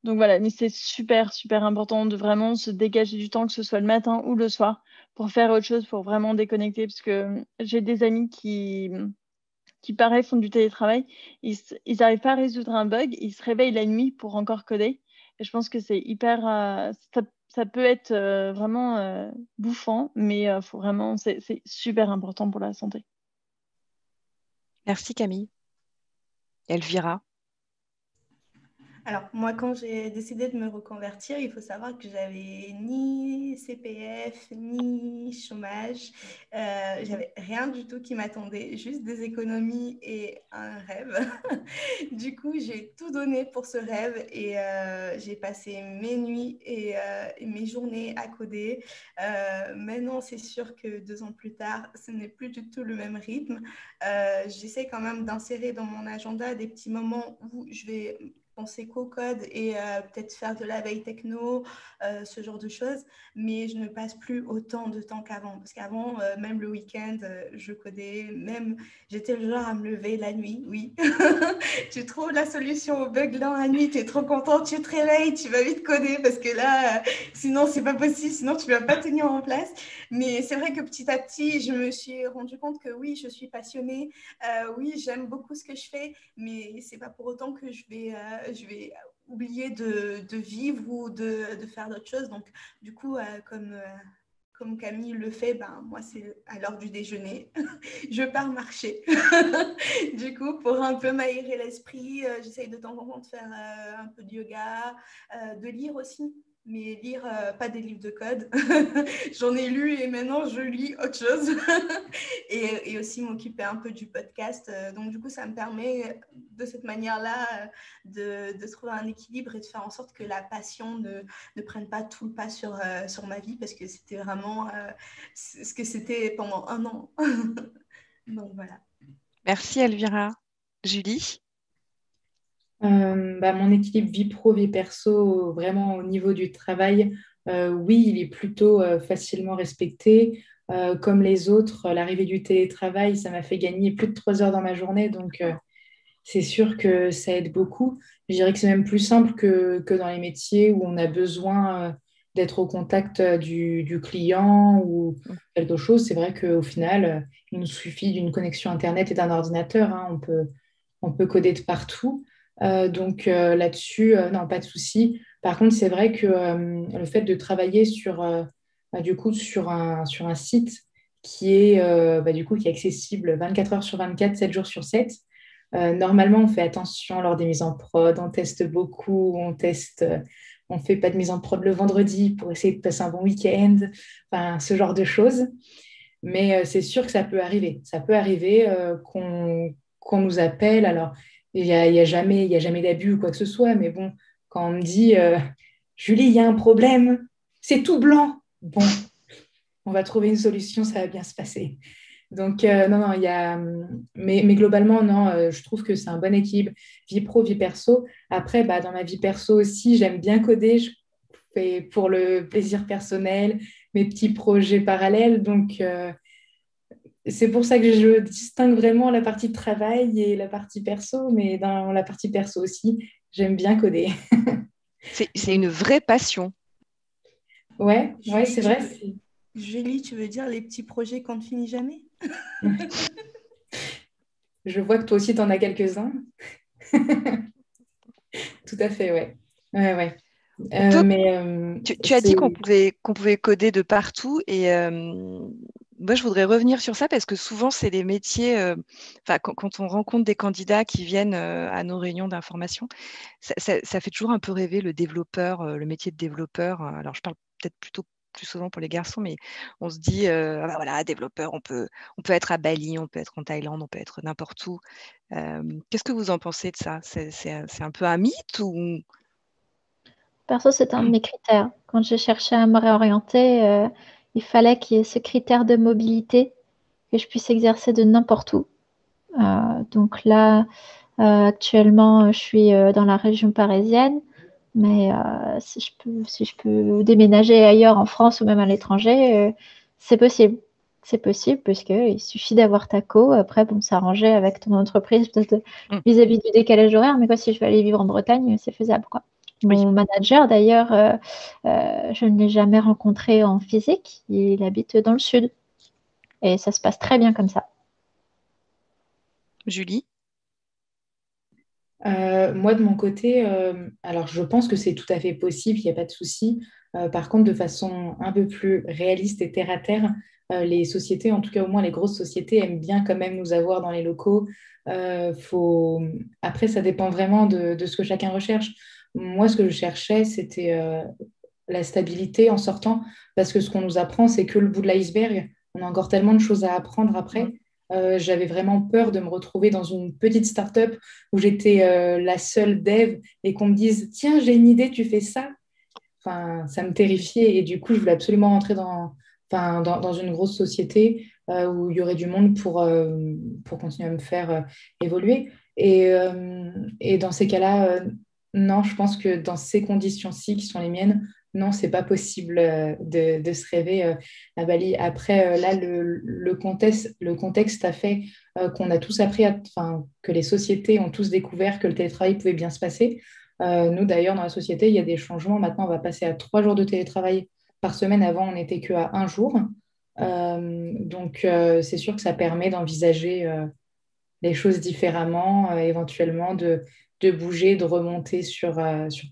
Donc voilà, mais c'est super, super important de vraiment se dégager du temps, que ce soit le matin ou le soir, pour faire autre chose, pour vraiment déconnecter. Parce que j'ai des amis qui pareil, font du télétravail. Ils n'arrivent pas à résoudre un bug, ils se réveillent la nuit pour encore coder. Et je pense que c'est hyper. Ça peut être vraiment bouffant, mais faut vraiment, c'est super important pour la santé. Merci Camille. Elvira? Alors, moi, quand j'ai décidé de me reconvertir, il faut savoir que j'avais ni CPF, ni chômage. J'avais rien du tout qui m'attendait, juste des économies et un rêve. Du coup, j'ai tout donné pour ce rêve et j'ai passé mes nuits et mes journées à coder. Maintenant, c'est sûr que 2 ans plus tard, ce n'est plus du tout le même rythme. J'essaie quand même d'insérer dans mon agenda des petits moments où je vais penser qu'au code et peut-être faire de la veille techno, ce genre de choses. Mais je ne passe plus autant de temps qu'avant. Parce qu'avant, même le week-end, je codais. Même, j'étais le genre à me lever la nuit, oui. Tu trouves la solution au bug dans la nuit, tu es trop content, tu te réveilles, tu vas vite coder parce que là, sinon, c'est pas possible, sinon, tu ne vas pas tenir en place. Mais c'est vrai que petit à petit, je me suis rendu compte que oui, je suis passionnée. Oui, j'aime beaucoup ce que je fais, mais c'est pas pour autant que je vais je vais oublier de vivre ou de faire d'autres choses. Donc, du coup, comme Camille le fait, moi, c'est à l'heure du déjeuner. Je pars marcher. Du coup, pour un peu m'aérer l'esprit, j'essaye de temps en temps de faire un peu de yoga, de lire aussi. Mais lire pas des livres de code. J'en ai lu et maintenant je lis autre chose. et aussi m'occuper un peu du podcast. Donc du coup, ça me permet de cette manière-là de trouver un équilibre et de faire en sorte que la passion ne prenne pas tout le pas sur ma vie, parce que c'était vraiment ce que c'était pendant 1 an. Donc voilà. Merci Elvira. Julie? Mon équilibre vie pro, vie perso, vraiment au niveau du travail, oui, il est plutôt facilement respecté. Comme les autres, l'arrivée du télétravail, ça m'a fait gagner plus de 3 heures dans ma journée, donc c'est sûr que ça aide beaucoup. Je dirais que c'est même plus simple que dans les métiers où on a besoin d'être au contact du client ou quelque chose. C'est vrai qu'au final, il nous suffit d'une connexion Internet et d'un ordinateur, hein. On peut coder de partout. Donc là-dessus, non, pas de souci. Par contre, c'est vrai que le fait de travailler du coup, sur un site qui est accessible 24 heures sur 24, 7 jours sur 7, normalement, on fait attention lors des mises en prod, on teste beaucoup, on fait pas de mise en prod le vendredi pour essayer de passer un bon week-end, enfin, ce genre de choses. Mais c'est sûr que ça peut arriver. Ça peut arriver qu'on nous appelle. Alors, il y a jamais d'abus ou quoi que ce soit, mais bon, quand on me dit Julie, il y a un problème, c'est tout blanc. Bon, on va trouver une solution, ça va bien se passer. Donc, non, non, mais globalement, non, je trouve que c'est un bon équilibre vie pro, vie perso. Après, dans ma vie perso aussi, j'aime bien coder. Je fais pour le plaisir personnel, mes petits projets parallèles. Donc, c'est pour ça que je distingue vraiment la partie travail et la partie perso. Mais dans la partie perso aussi, j'aime bien coder. C'est une vraie passion. Ouais, Julie, c'est vrai. Julie, tu veux dire les petits projets qu'on ne finit jamais? Je vois que toi aussi, tu en as quelques-uns. Tout à fait, ouais. Ouais, ouais. Tu as dit qu'on pouvait coder de partout, et moi je voudrais revenir sur ça parce que souvent c'est les métiers, quand on rencontre des candidats qui viennent à nos réunions d'information, ça fait toujours un peu rêver le développeur, le métier de développeur. Alors je parle peut-être plutôt plus souvent pour les garçons, mais on se dit voilà, développeur, on peut être à Bali, on peut être en Thaïlande, on peut être n'importe où. Qu'est-ce que vous en pensez de ça? C'est un peu un mythe ou... Perso, c'est un de mes critères. Quand j'ai cherché à me réorienter, il fallait qu'il y ait ce critère de mobilité, que je puisse exercer de n'importe où. Donc là, actuellement, je suis dans la région parisienne, mais si je peux déménager ailleurs en France ou même à l'étranger, c'est possible. C'est possible parce qu'il suffit d'avoir ta co. Après, bon, s'arranger avec ton entreprise peut-être vis-à-vis du décalage horaire, mais quoi, si je veux aller vivre en Bretagne, c'est faisable, quoi. Mon manager, d'ailleurs, je ne l'ai jamais rencontré en physique. Il habite dans le sud. Et ça se passe très bien comme ça. Julie? Moi, de mon côté, alors je pense que c'est tout à fait possible, il n'y a pas de souci. Par contre, de façon un peu plus réaliste et terre à terre, les sociétés, en tout cas au moins les grosses sociétés, aiment bien quand même nous avoir dans les locaux. Après, ça dépend vraiment de ce que chacun recherche. Moi, ce que je cherchais, c'était la stabilité en sortant, parce que ce qu'on nous apprend, c'est que le bout de l'iceberg. On a encore tellement de choses à apprendre après. J'avais vraiment peur de me retrouver dans une petite start-up où j'étais la seule dev et qu'on me dise tiens, j'ai une idée, tu fais ça. Enfin, ça me terrifiait et du coup, je voulais absolument rentrer dans une grosse société où il y aurait du monde pour continuer à me faire évoluer. Et dans ces cas-là, non, je pense que dans ces conditions-ci qui sont les miennes, non, c'est pas possible de se rêver à Bali. Après, là, le contexte a fait qu'on a tous appris, que les sociétés ont tous découvert que le télétravail pouvait bien se passer. Nous, d'ailleurs, dans la société, il y a des changements. Maintenant, on va passer à 3 jours de télétravail par semaine. Avant, on n'était qu'à un jour. Donc, c'est sûr que ça permet d'envisager les choses différemment, éventuellement de de bouger, de remonter sur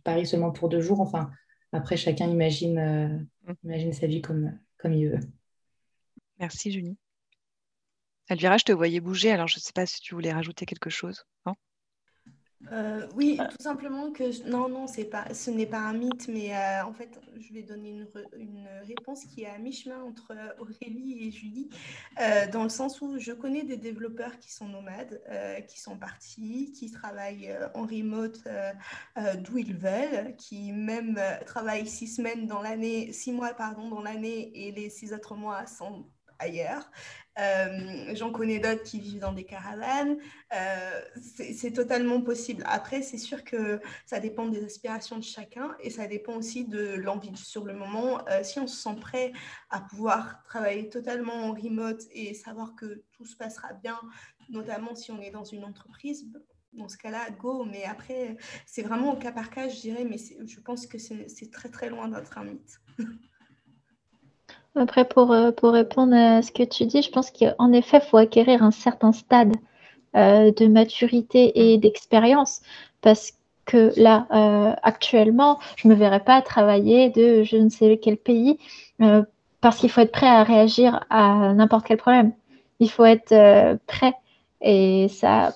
Paris seulement pour 2 jours. Enfin, après, chacun imagine sa vie comme il veut. Merci, Julie. Elvira, je te voyais bouger, alors je ne sais pas si tu voulais rajouter quelque chose. Non ? Oui, tout simplement que non, ce n'est pas un mythe, mais en fait, je vais donner une réponse qui est à mi-chemin entre Aurélie et Julie, dans le sens où je connais des développeurs qui sont nomades, qui sont partis, qui travaillent en remote d'où ils veulent, qui même travaillent 6 mois dans l'année et les 6 autres mois sont ailleurs. J'en connais d'autres qui vivent dans des caravanes. C'est totalement possible. Après, c'est sûr que ça dépend des aspirations de chacun et ça dépend aussi de l'envie sur le moment. Si on se sent prêt à pouvoir travailler totalement en remote et savoir que tout se passera bien, notamment si on est dans une entreprise, dans ce cas-là, go. Mais après, c'est vraiment au cas par cas, je dirais, mais je pense que c'est très, très loin d'être un mythe. Après, pour répondre à ce que tu dis, je pense qu'en effet, il faut acquérir un certain stade de maturité et d'expérience parce que là, actuellement, je ne me verrais pas travailler de je ne sais quel pays parce qu'il faut être prêt à réagir à n'importe quel problème. Il faut être prêt et ça,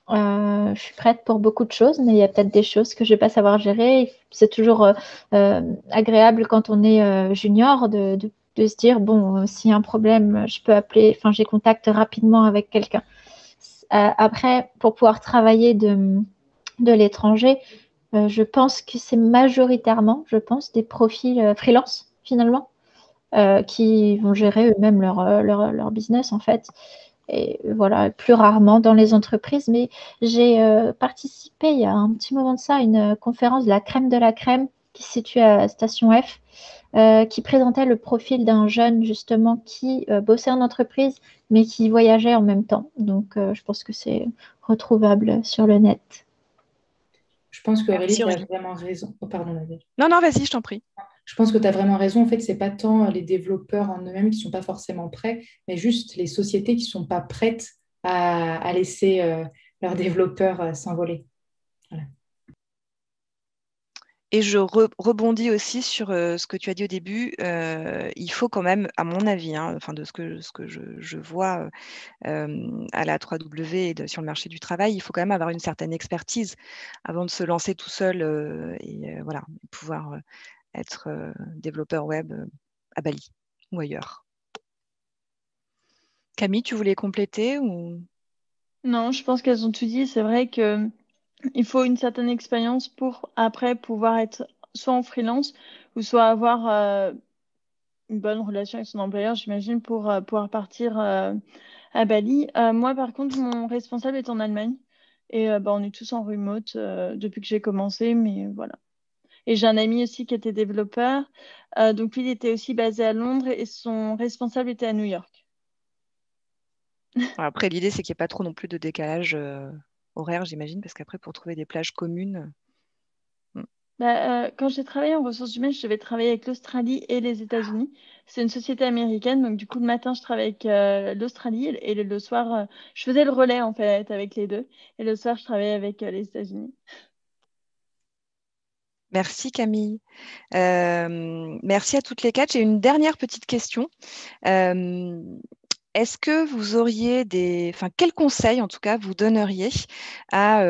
je suis prête pour beaucoup de choses, mais il y a peut-être des choses que je ne vais pas savoir gérer. C'est toujours agréable quand on est junior de se dire, bon, s'il y a un problème, je peux appeler, enfin, j'ai contact rapidement avec quelqu'un. Après, pour pouvoir travailler de l'étranger, je pense que c'est majoritairement, des profils freelance, finalement, qui vont gérer eux-mêmes leur business, en fait. Et voilà, plus rarement dans les entreprises. Mais j'ai participé il y a un petit moment de ça à une conférence de la crème de la crème qui se situe à Station F, qui présentait le profil d'un jeune justement qui bossait en entreprise mais qui voyageait en même temps. Donc je pense que c'est retrouvable sur le net. Je pense qu'Aurélie, tu as vraiment raison. Oh, pardon, Nadège. Non, vas-y, je t'en prie. Je pense que tu as vraiment raison. En fait, ce n'est pas tant les développeurs en eux-mêmes qui ne sont pas forcément prêts, mais juste les sociétés qui ne sont pas prêtes à laisser leurs développeurs s'envoler. Voilà. Et je rebondis aussi sur ce que tu as dit au début. Il faut quand même, à mon avis, de ce que je vois à la 3W et sur le marché du travail, il faut quand même avoir une certaine expertise avant de se lancer tout seul et pouvoir être développeur web à Bali ou ailleurs. Camille, tu voulais compléter ou... Non, je pense qu'elles ont tout dit. C'est vrai que il faut une certaine expérience pour après pouvoir être soit en freelance ou soit avoir une bonne relation avec son employeur, j'imagine, pour pouvoir partir à Bali. Moi, par contre, mon responsable est en Allemagne et on est tous en remote depuis que j'ai commencé, mais voilà. Et j'ai un ami aussi qui était développeur, donc lui, il était aussi basé à Londres et son responsable était à New York. Après, l'idée, c'est qu'il n'y ait pas trop non plus de décalage horaire, j'imagine, parce qu'après, pour trouver des plages communes... Quand j'ai travaillé en ressources humaines, je devais travailler avec l'Australie et les États-Unis. C'est une société américaine, donc du coup, le matin, je travaillais avec l'Australie et le soir, je faisais le relais en fait avec les deux. Et le soir, je travaillais avec les États-Unis. Merci Camille. Merci à toutes les quatre. J'ai une dernière petite question. Est-ce que vous auriez quels conseils en tout cas vous donneriez à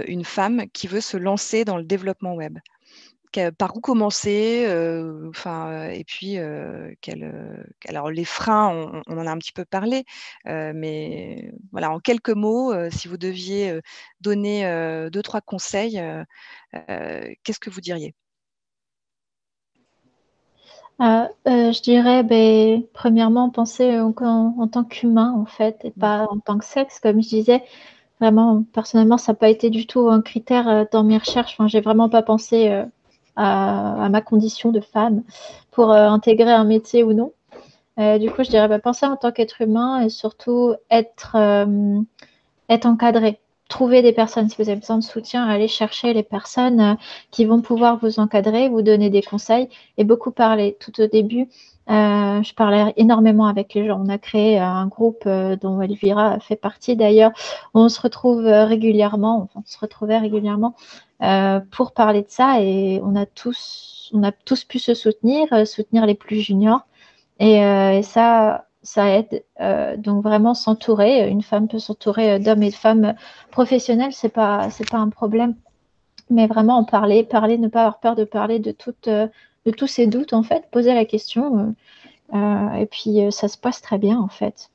une femme qui veut se lancer dans le développement web? Par où commencer et puis alors les freins, on en a un petit peu parlé, mais voilà, en quelques mots, si vous deviez donner 2-3 conseils, qu'est-ce que vous diriez? Je dirais, premièrement, penser en tant qu'humain, en fait, et pas en tant que sexe. Comme je disais, vraiment, personnellement, ça n'a pas été du tout un critère dans mes recherches. Enfin, j'ai vraiment pas pensé à ma condition de femme pour intégrer un métier ou non. Du coup, je dirais, penser en tant qu'être humain et surtout être encadré. Trouver des personnes, si vous avez besoin de soutien, aller chercher les personnes qui vont pouvoir vous encadrer, vous donner des conseils et beaucoup parler tout au début Je parlais énormément avec les gens. On a créé un groupe dont Elvira fait partie d'ailleurs. On se retrouve régulièrement, enfin, on se retrouvait régulièrement pour parler de ça et on a tous pu se soutenir les plus juniors. Et ça aide. Donc vraiment s'entourer. Une femme peut s'entourer d'hommes et de femmes professionnels, c'est pas un problème. Mais vraiment en parler, ne pas avoir peur de parler de tous ces doutes en fait, poser la question. Et puis ça se passe très bien en fait.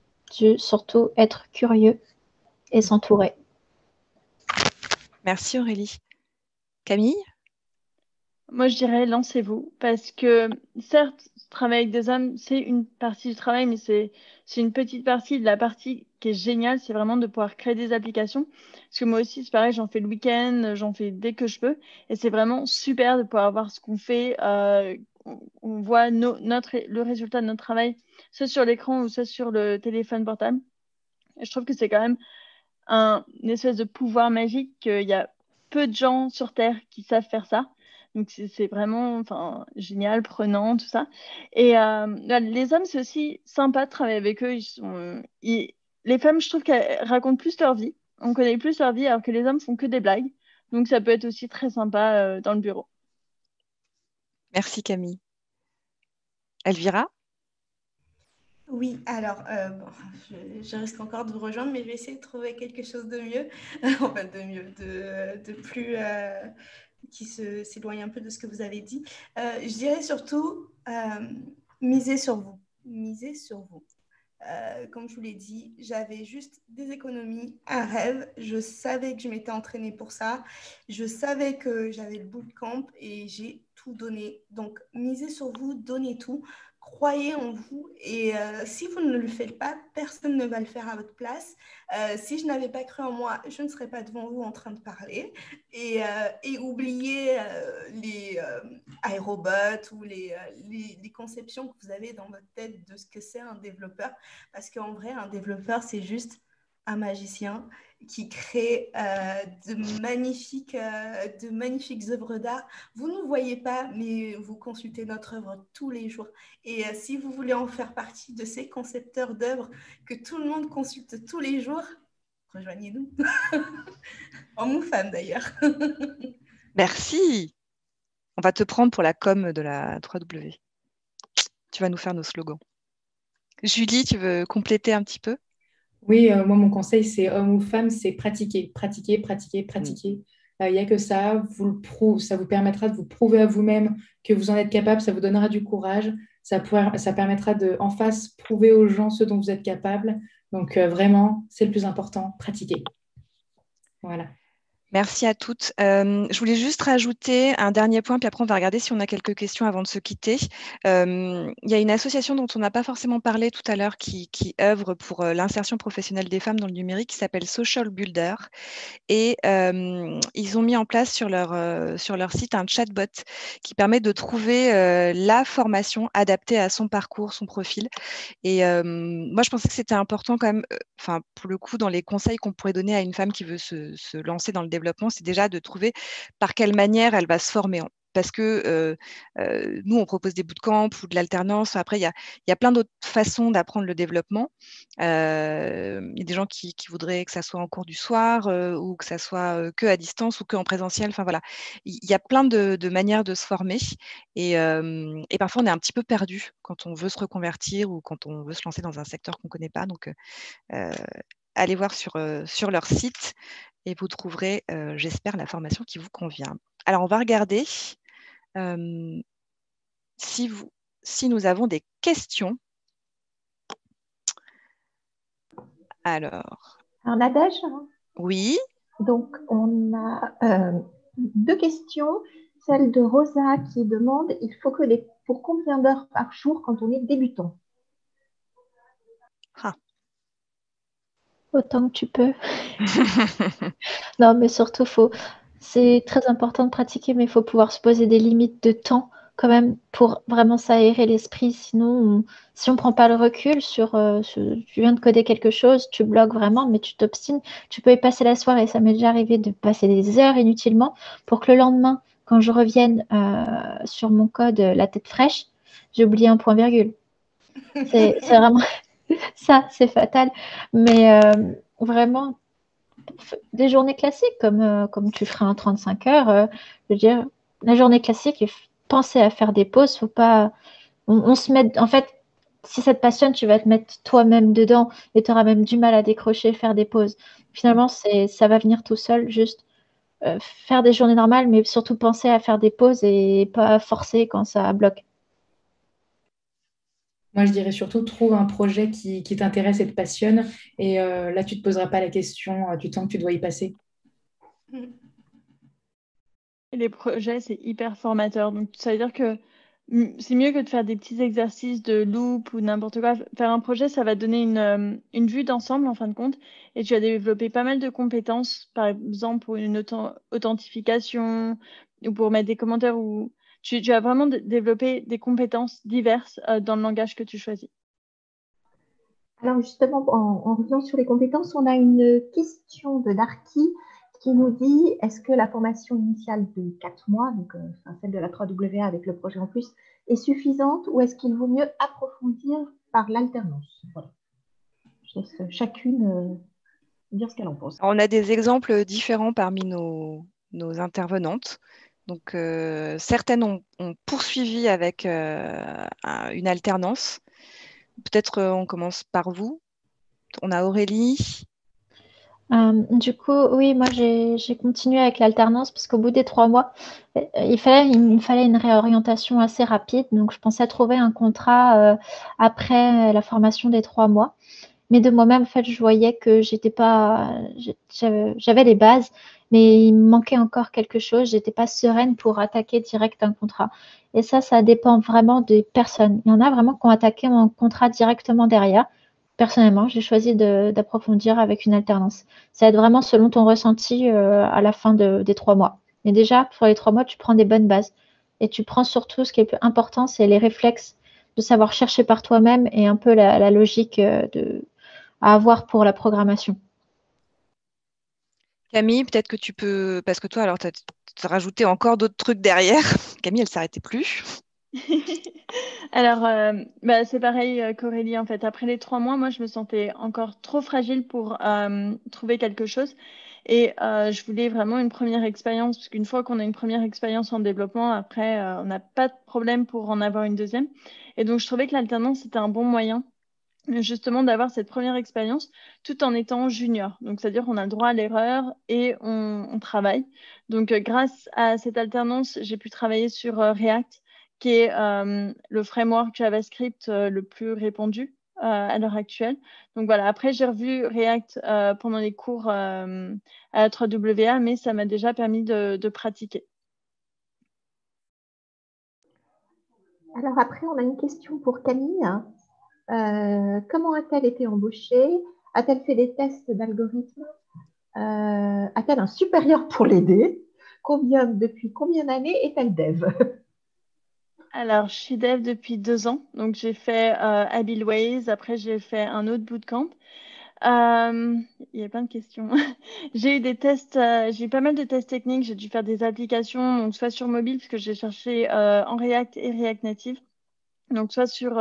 Surtout être curieux et s'entourer. Merci Aurélie. Camille? Moi, je dirais lancez-vous parce que certes, travailler avec des hommes, c'est une partie du travail, mais c'est une petite partie de la partie qui est géniale, c'est vraiment de pouvoir créer des applications. Parce que moi aussi, c'est pareil, j'en fais le week-end, j'en fais dès que je peux. Et c'est vraiment super de pouvoir voir ce qu'on fait. On voit le résultat de notre travail, soit sur l'écran ou soit sur le téléphone portable. Et je trouve que c'est quand même une espèce de pouvoir magique qu'il y a peu de gens sur Terre qui savent faire ça. Donc, c'est vraiment génial, prenant, tout ça. Et les hommes, c'est aussi sympa de travailler avec eux. Les femmes, je trouve qu'elles racontent plus leur vie. On connaît plus leur vie, alors que les hommes font que des blagues. Donc, ça peut être aussi très sympa dans le bureau. Merci Camille. Elvira? Oui, alors, je risque encore de vous rejoindre, mais je vais essayer de trouver quelque chose de mieux, enfin de plus, qui s'éloigne un peu de ce que vous avez dit. Je dirais surtout, misez sur vous. Misez sur vous. Comme je vous l'ai dit, j'avais juste des économies, un rêve. Je savais que je m'étais entraînée pour ça. Je savais que j'avais le bootcamp et j'ai tout donné. Donc, misez sur vous, donnez tout. Croyez en vous et si vous ne le faites pas, personne ne va le faire à votre place. Si je n'avais pas cru en moi, je ne serais pas devant vous en train de parler et oubliez les iRobot ou les conceptions que vous avez dans votre tête de ce que c'est un développeur. Parce qu'en vrai, un développeur, c'est juste un magicien qui crée de magnifiques œuvres d'art. Vous ne voyez pas, mais vous consultez notre œuvre tous les jours. Et si vous voulez en faire partie de ces concepteurs d'œuvres que tout le monde consulte tous les jours, rejoignez-nous. Homme ou femme d'ailleurs. Merci. On va te prendre pour la com de la 3W. Tu vas nous faire nos slogans. Julie, tu veux compléter un petit peu? Oui, moi, mon conseil, c'est homme ou femme, c'est pratiquer, pratiquer, pratiquer, pratiquer. Il n'y a que ça, ça vous permettra de vous prouver à vous-même que vous en êtes capable, ça vous donnera du courage, ça permettra de, en face, prouver aux gens ce dont vous êtes capable. Donc, vraiment, c'est le plus important, pratiquer. Voilà. Merci à toutes. Je voulais juste rajouter un dernier point, puis après on va regarder si on a quelques questions avant de se quitter. Il y a une association dont on n'a pas forcément parlé tout à l'heure qui œuvre pour l'insertion professionnelle des femmes dans le numérique, qui s'appelle Social Builder. Et ils ont mis en place sur leur site un chatbot qui permet de trouver la formation adaptée à son parcours, son profil. Et moi, je pensais que c'était important quand même, pour le coup, dans les conseils qu'on pourrait donner à une femme qui veut se lancer dans le développement, c'est déjà de trouver par quelle manière elle va se former. Parce que nous, on propose des bootcamps ou de l'alternance. Après, il y a plein d'autres façons d'apprendre le développement. Il y a des gens qui voudraient que ça soit en cours du soir ou que ça soit que à distance ou que en présentiel. Enfin, voilà. Il y a plein de manières de se former. Et parfois, on est un petit peu perdu quand on veut se reconvertir ou quand on veut se lancer dans un secteur qu'on ne connaît pas. Donc, allez voir sur leur site et vous trouverez, j'espère, la formation qui vous convient. Alors, on va regarder si nous avons des questions. Alors, Nadège? Oui. Donc, on a deux questions. Celle de Rosa qui demande il faut coder pour combien d'heures par jour quand on est débutant? Autant que tu peux. Non, mais surtout, c'est très important de pratiquer, mais il faut pouvoir se poser des limites de temps quand même pour vraiment s'aérer l'esprit. Sinon, si on ne prend pas le recul tu viens de coder quelque chose, tu bloques vraiment, mais tu t'obstines. Tu peux y passer la soirée. Ça m'est déjà arrivé de passer des heures inutilement pour que le lendemain, quand je revienne sur mon code la tête fraîche, j'ai oublié un point-virgule. C'est vraiment ça, c'est fatal. Mais vraiment, des journées classiques, comme tu ferais un 35 heures, je veux dire, la journée classique, penser à faire des pauses, faut pas. On se met. En fait, si ça te passionne, tu vas te mettre toi-même dedans et tu auras même du mal à décrocher, faire des pauses. Finalement, ça va venir tout seul, juste faire des journées normales, mais surtout penser à faire des pauses et pas forcer quand ça bloque. Moi, je dirais surtout, trouve un projet qui t'intéresse et te passionne. Et là, tu ne te poseras pas la question du temps que tu dois y passer. Et les projets, c'est hyper formateur. Donc, ça veut dire que c'est mieux que de faire des petits exercices de loop ou n'importe quoi. Faire un projet, ça va donner une vue d'ensemble, en fin de compte. Et tu vas développer pas mal de compétences, par exemple pour une authentification ou pour mettre des commentaires. Ou tu vas vraiment développer des compétences diverses dans le langage que tu choisis. Alors justement, en revenant sur les compétences, on a une question de Darky qui nous dit, est-ce que la formation initiale de 4 mois, donc celle de la 3WA avec le projet en plus, est suffisante ou est-ce qu'il vaut mieux approfondir par l'alternance? Voilà. Je laisse chacune dire ce qu'elle en pense. On a des exemples différents parmi nos intervenantes. Donc, certaines ont poursuivi avec une alternance. Peut-être on commence par vous. On a Aurélie. Du coup, oui, moi j'ai continué avec l'alternance parce qu'au bout des 3 mois, il me fallait une réorientation assez rapide. Donc, je pensais trouver un contrat après la formation des 3 mois. Mais de moi-même, en fait, je voyais que j'étais pas, j'avais les bases, mais il me manquait encore quelque chose. J'étais pas sereine pour attaquer direct un contrat. Et ça dépend vraiment des personnes. Il y en a vraiment qui ont attaqué mon contrat directement derrière. Personnellement, j'ai choisi d'approfondir avec une alternance. Ça aide vraiment selon ton ressenti à la fin des 3 mois. Mais déjà, pour les 3 mois, tu prends des bonnes bases. Et tu prends surtout ce qui est le plus important, c'est les réflexes de savoir chercher par toi-même et un peu la logique à avoir pour la programmation. Camille, peut-être que tu peux, parce que toi, alors, tu as rajouté encore d'autres trucs derrière. Camille, elle ne s'arrêtait plus. Alors, c'est pareil qu'Aurélie, en fait. Après les 3 mois, moi, je me sentais encore trop fragile pour trouver quelque chose. Et je voulais vraiment une première expérience, parce qu'une fois qu'on a une première expérience en développement, après, on n'a pas de problème pour en avoir une deuxième. Et donc, je trouvais que l'alternance, c'était un bon moyen justement d'avoir cette première expérience tout en étant junior. Donc, c'est-à-dire qu'on a le droit à l'erreur et on travaille. Donc, grâce à cette alternance, j'ai pu travailler sur React, qui est le framework JavaScript le plus répandu à l'heure actuelle. Donc, voilà. Après, j'ai revu React pendant les cours à la 3WA, mais ça m'a déjà permis de pratiquer. Alors après, on a une question pour Camille. Comment a-t-elle été embauchée? A-t-elle fait des tests d'algorithmes? A-t-elle un supérieur pour l'aider? Depuis combien d'années est-elle dev? Alors, je suis dev depuis 2 ans. Donc, j'ai fait Abilways. Après, j'ai fait un autre bootcamp. Il y a plein de questions. J'ai eu des tests, j'ai eu pas mal de tests techniques. J'ai dû faire des applications, donc soit sur mobile, parce que j'ai cherché en React et React Native. Donc, soit sur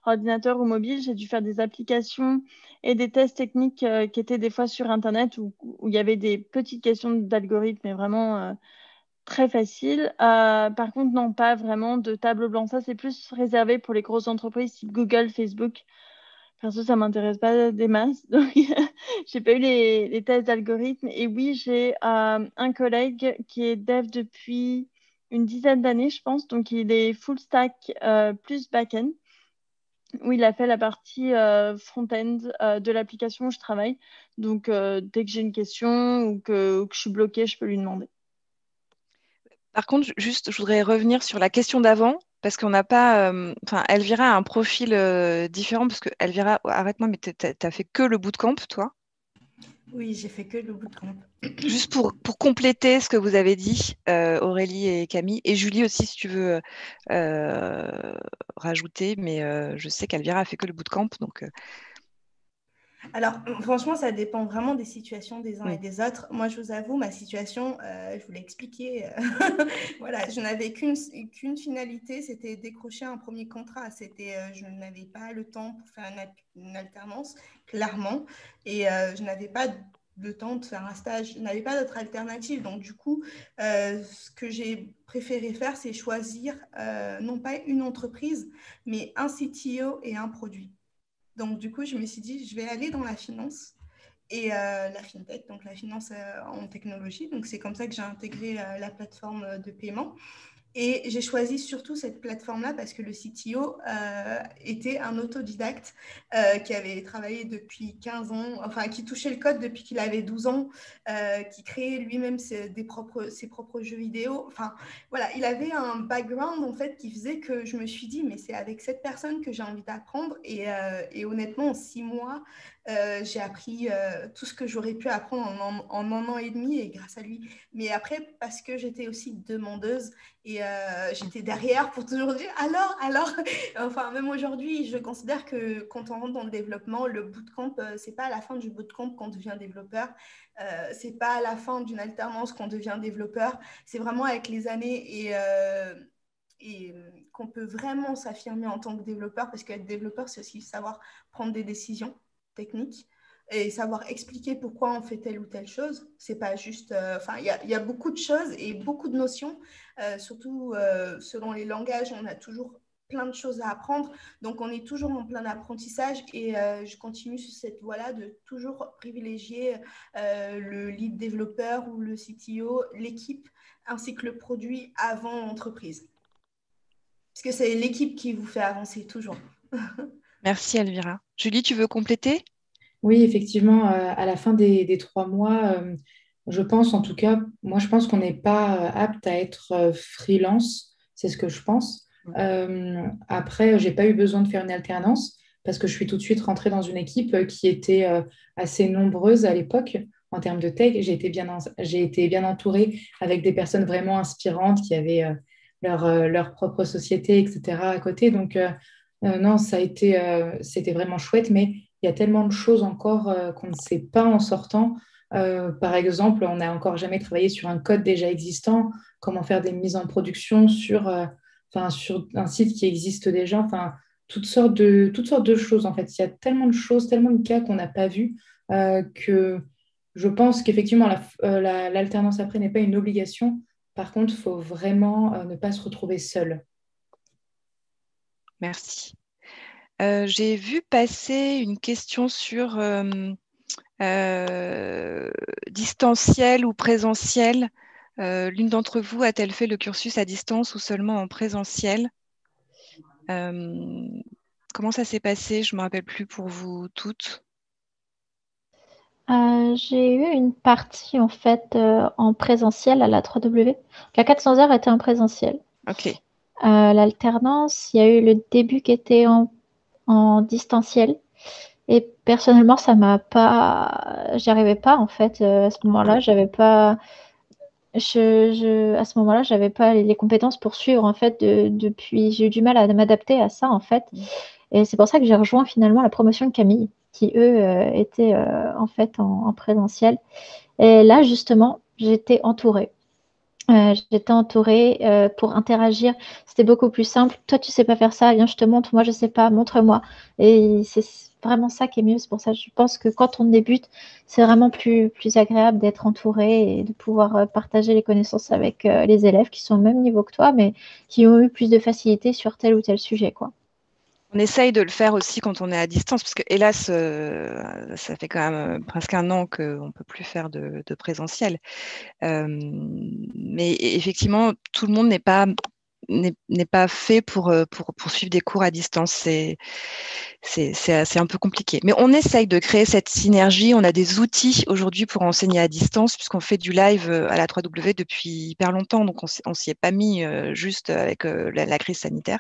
ordinateur ou mobile, j'ai dû faire des applications et des tests techniques qui étaient des fois sur Internet où il y avait des petites questions d'algorithme, mais vraiment très faciles. Par contre, non, pas vraiment de tableau blanc. Ça, c'est plus réservé pour les grosses entreprises type Google, Facebook. Perso, ça m'intéresse pas des masses, donc j'ai pas eu les tests d'algorithme. Et oui, j'ai un collègue qui est dev depuis une dizaine d'années, je pense. Donc, il est full stack plus back-end, où il a fait la partie front-end de l'application où je travaille. Donc, dès que j'ai une question ou que je suis bloquée, je peux lui demander. Par contre, juste, je voudrais revenir sur la question d'avant, parce qu'on n'a pas. Enfin, Elvira a un profil différent, parce que Elvira, arrête-moi, mais tu n'as fait que le bootcamp, toi? Oui, j'ai fait que le bootcamp. Juste pour compléter ce que vous avez dit, Aurélie et Camille, et Julie aussi, si tu veux rajouter, mais je sais qu'Elvira a fait que le bootcamp, donc. Alors, franchement, ça dépend vraiment des situations des uns et des autres. Moi, je vous avoue, ma situation, je vous l'ai expliqué. Voilà, je n'avais qu'une finalité, c'était décrocher un premier contrat. Je n'avais pas le temps pour faire une alternance, clairement. Et je n'avais pas le temps de faire un stage. Je n'avais pas d'autre alternative. Donc, du coup, ce que j'ai préféré faire, c'est choisir non pas une entreprise, mais un CTO et un produit. Donc, du coup, je me suis dit, je vais aller dans la finance et la fintech, donc la finance en technologie. Donc, c'est comme ça que j'ai intégré la plateforme de paiement. Et j'ai choisi surtout cette plateforme-là parce que le CTO était un autodidacte qui avait travaillé depuis 15 ans, enfin qui touchait le code depuis qu'il avait 12 ans, qui créait lui-même ses propres jeux vidéo. Enfin, voilà, il avait un background en fait qui faisait que je me suis dit, mais c'est avec cette personne que j'ai envie d'apprendre. Et honnêtement, en 6 mois, j'ai appris tout ce que j'aurais pu apprendre en un an et demi et grâce à lui. Mais après, parce que j'étais aussi demandeuse et j'étais derrière pour toujours dire alors. Enfin, même aujourd'hui, je considère que quand on rentre dans le développement, le bootcamp, c'est pas à la fin du bootcamp qu'on devient développeur. C'est pas à la fin d'une alternance qu'on devient développeur. C'est vraiment avec les années et qu'on peut vraiment s'affirmer en tant que développeur parce qu'être développeur, c'est aussi savoir prendre des décisions techniques et savoir expliquer pourquoi on fait telle ou telle chose. C'est pas juste... il y a beaucoup de choses et beaucoup de notions, surtout selon les langages, on a toujours plein de choses à apprendre. Donc, on est toujours en plein apprentissage et je continue sur cette voie-là de toujours privilégier le lead développeur ou le CTO, l'équipe, ainsi que le produit avant l'entreprise. Parce que c'est l'équipe qui vous fait avancer toujours. Merci Elvira. Julie, tu veux compléter? Oui, effectivement, à la fin des 3 mois, je pense en tout cas, moi je pense qu'on n'est pas apte à être freelance, c'est ce que je pense. Après, j'ai pas eu besoin de faire une alternance parce que je suis tout de suite rentrée dans une équipe qui était assez nombreuse à l'époque en termes de tech. J'ai été bien entourée avec des personnes vraiment inspirantes qui avaient leur propre société, etc. à côté. Donc, non, c'était vraiment chouette, mais il y a tellement de choses encore qu'on ne sait pas en sortant. Par exemple, on n'a encore jamais travaillé sur un code déjà existant, comment faire des mises en production sur un site qui existe déjà, enfin, toutes sortes de choses en fait. Il y a tellement de choses, tellement de cas qu'on n'a pas vus que je pense qu'effectivement, l'alternance après n'est pas une obligation. Par contre, il faut vraiment ne pas se retrouver seul. Merci. J'ai vu passer une question sur distanciel ou présentiel. L'une d'entre vous a-t-elle fait le cursus à distance ou seulement en présentiel? Comment ça s'est passé? Je ne me rappelle plus pour vous toutes. J'ai eu une partie en fait en présentiel à la 3W. La 400 heures était en présentiel. Ok. L'alternance, il y a eu le début qui était en distanciel. Et personnellement, ça m'a pas. J'y arrivais pas en fait à ce moment-là. J'avais pas. À ce moment-là, j'avais pas les compétences pour suivre en fait. Depuis, j'ai eu du mal à m'adapter à ça en fait. Et c'est pour ça que j'ai rejoint finalement la promotion de Camille, qui eux étaient en fait en présentiel. Et là justement, j'étais entourée. Pour interagir. C'était beaucoup plus simple. Toi, tu sais pas faire ça, viens, je te montre. Moi, je sais pas, montre-moi. Et c'est vraiment ça qui est mieux. C'est pour ça que je pense que quand on débute, c'est vraiment plus agréable d'être entouré et de pouvoir partager les connaissances avec les élèves qui sont au même niveau que toi, mais qui ont eu plus de facilité sur tel ou tel sujet, quoi. On essaye de le faire aussi quand on est à distance, parce que hélas, ça fait quand même presque un an qu'on ne peut plus faire de présentiel. Mais effectivement, tout le monde n'est pas fait pour suivre des cours à distance. C'est un peu compliqué. Mais on essaye de créer cette synergie. On a des outils aujourd'hui pour enseigner à distance, puisqu'on fait du live à la 3W depuis hyper longtemps. Donc, on s'y est pas mis juste avec la crise sanitaire.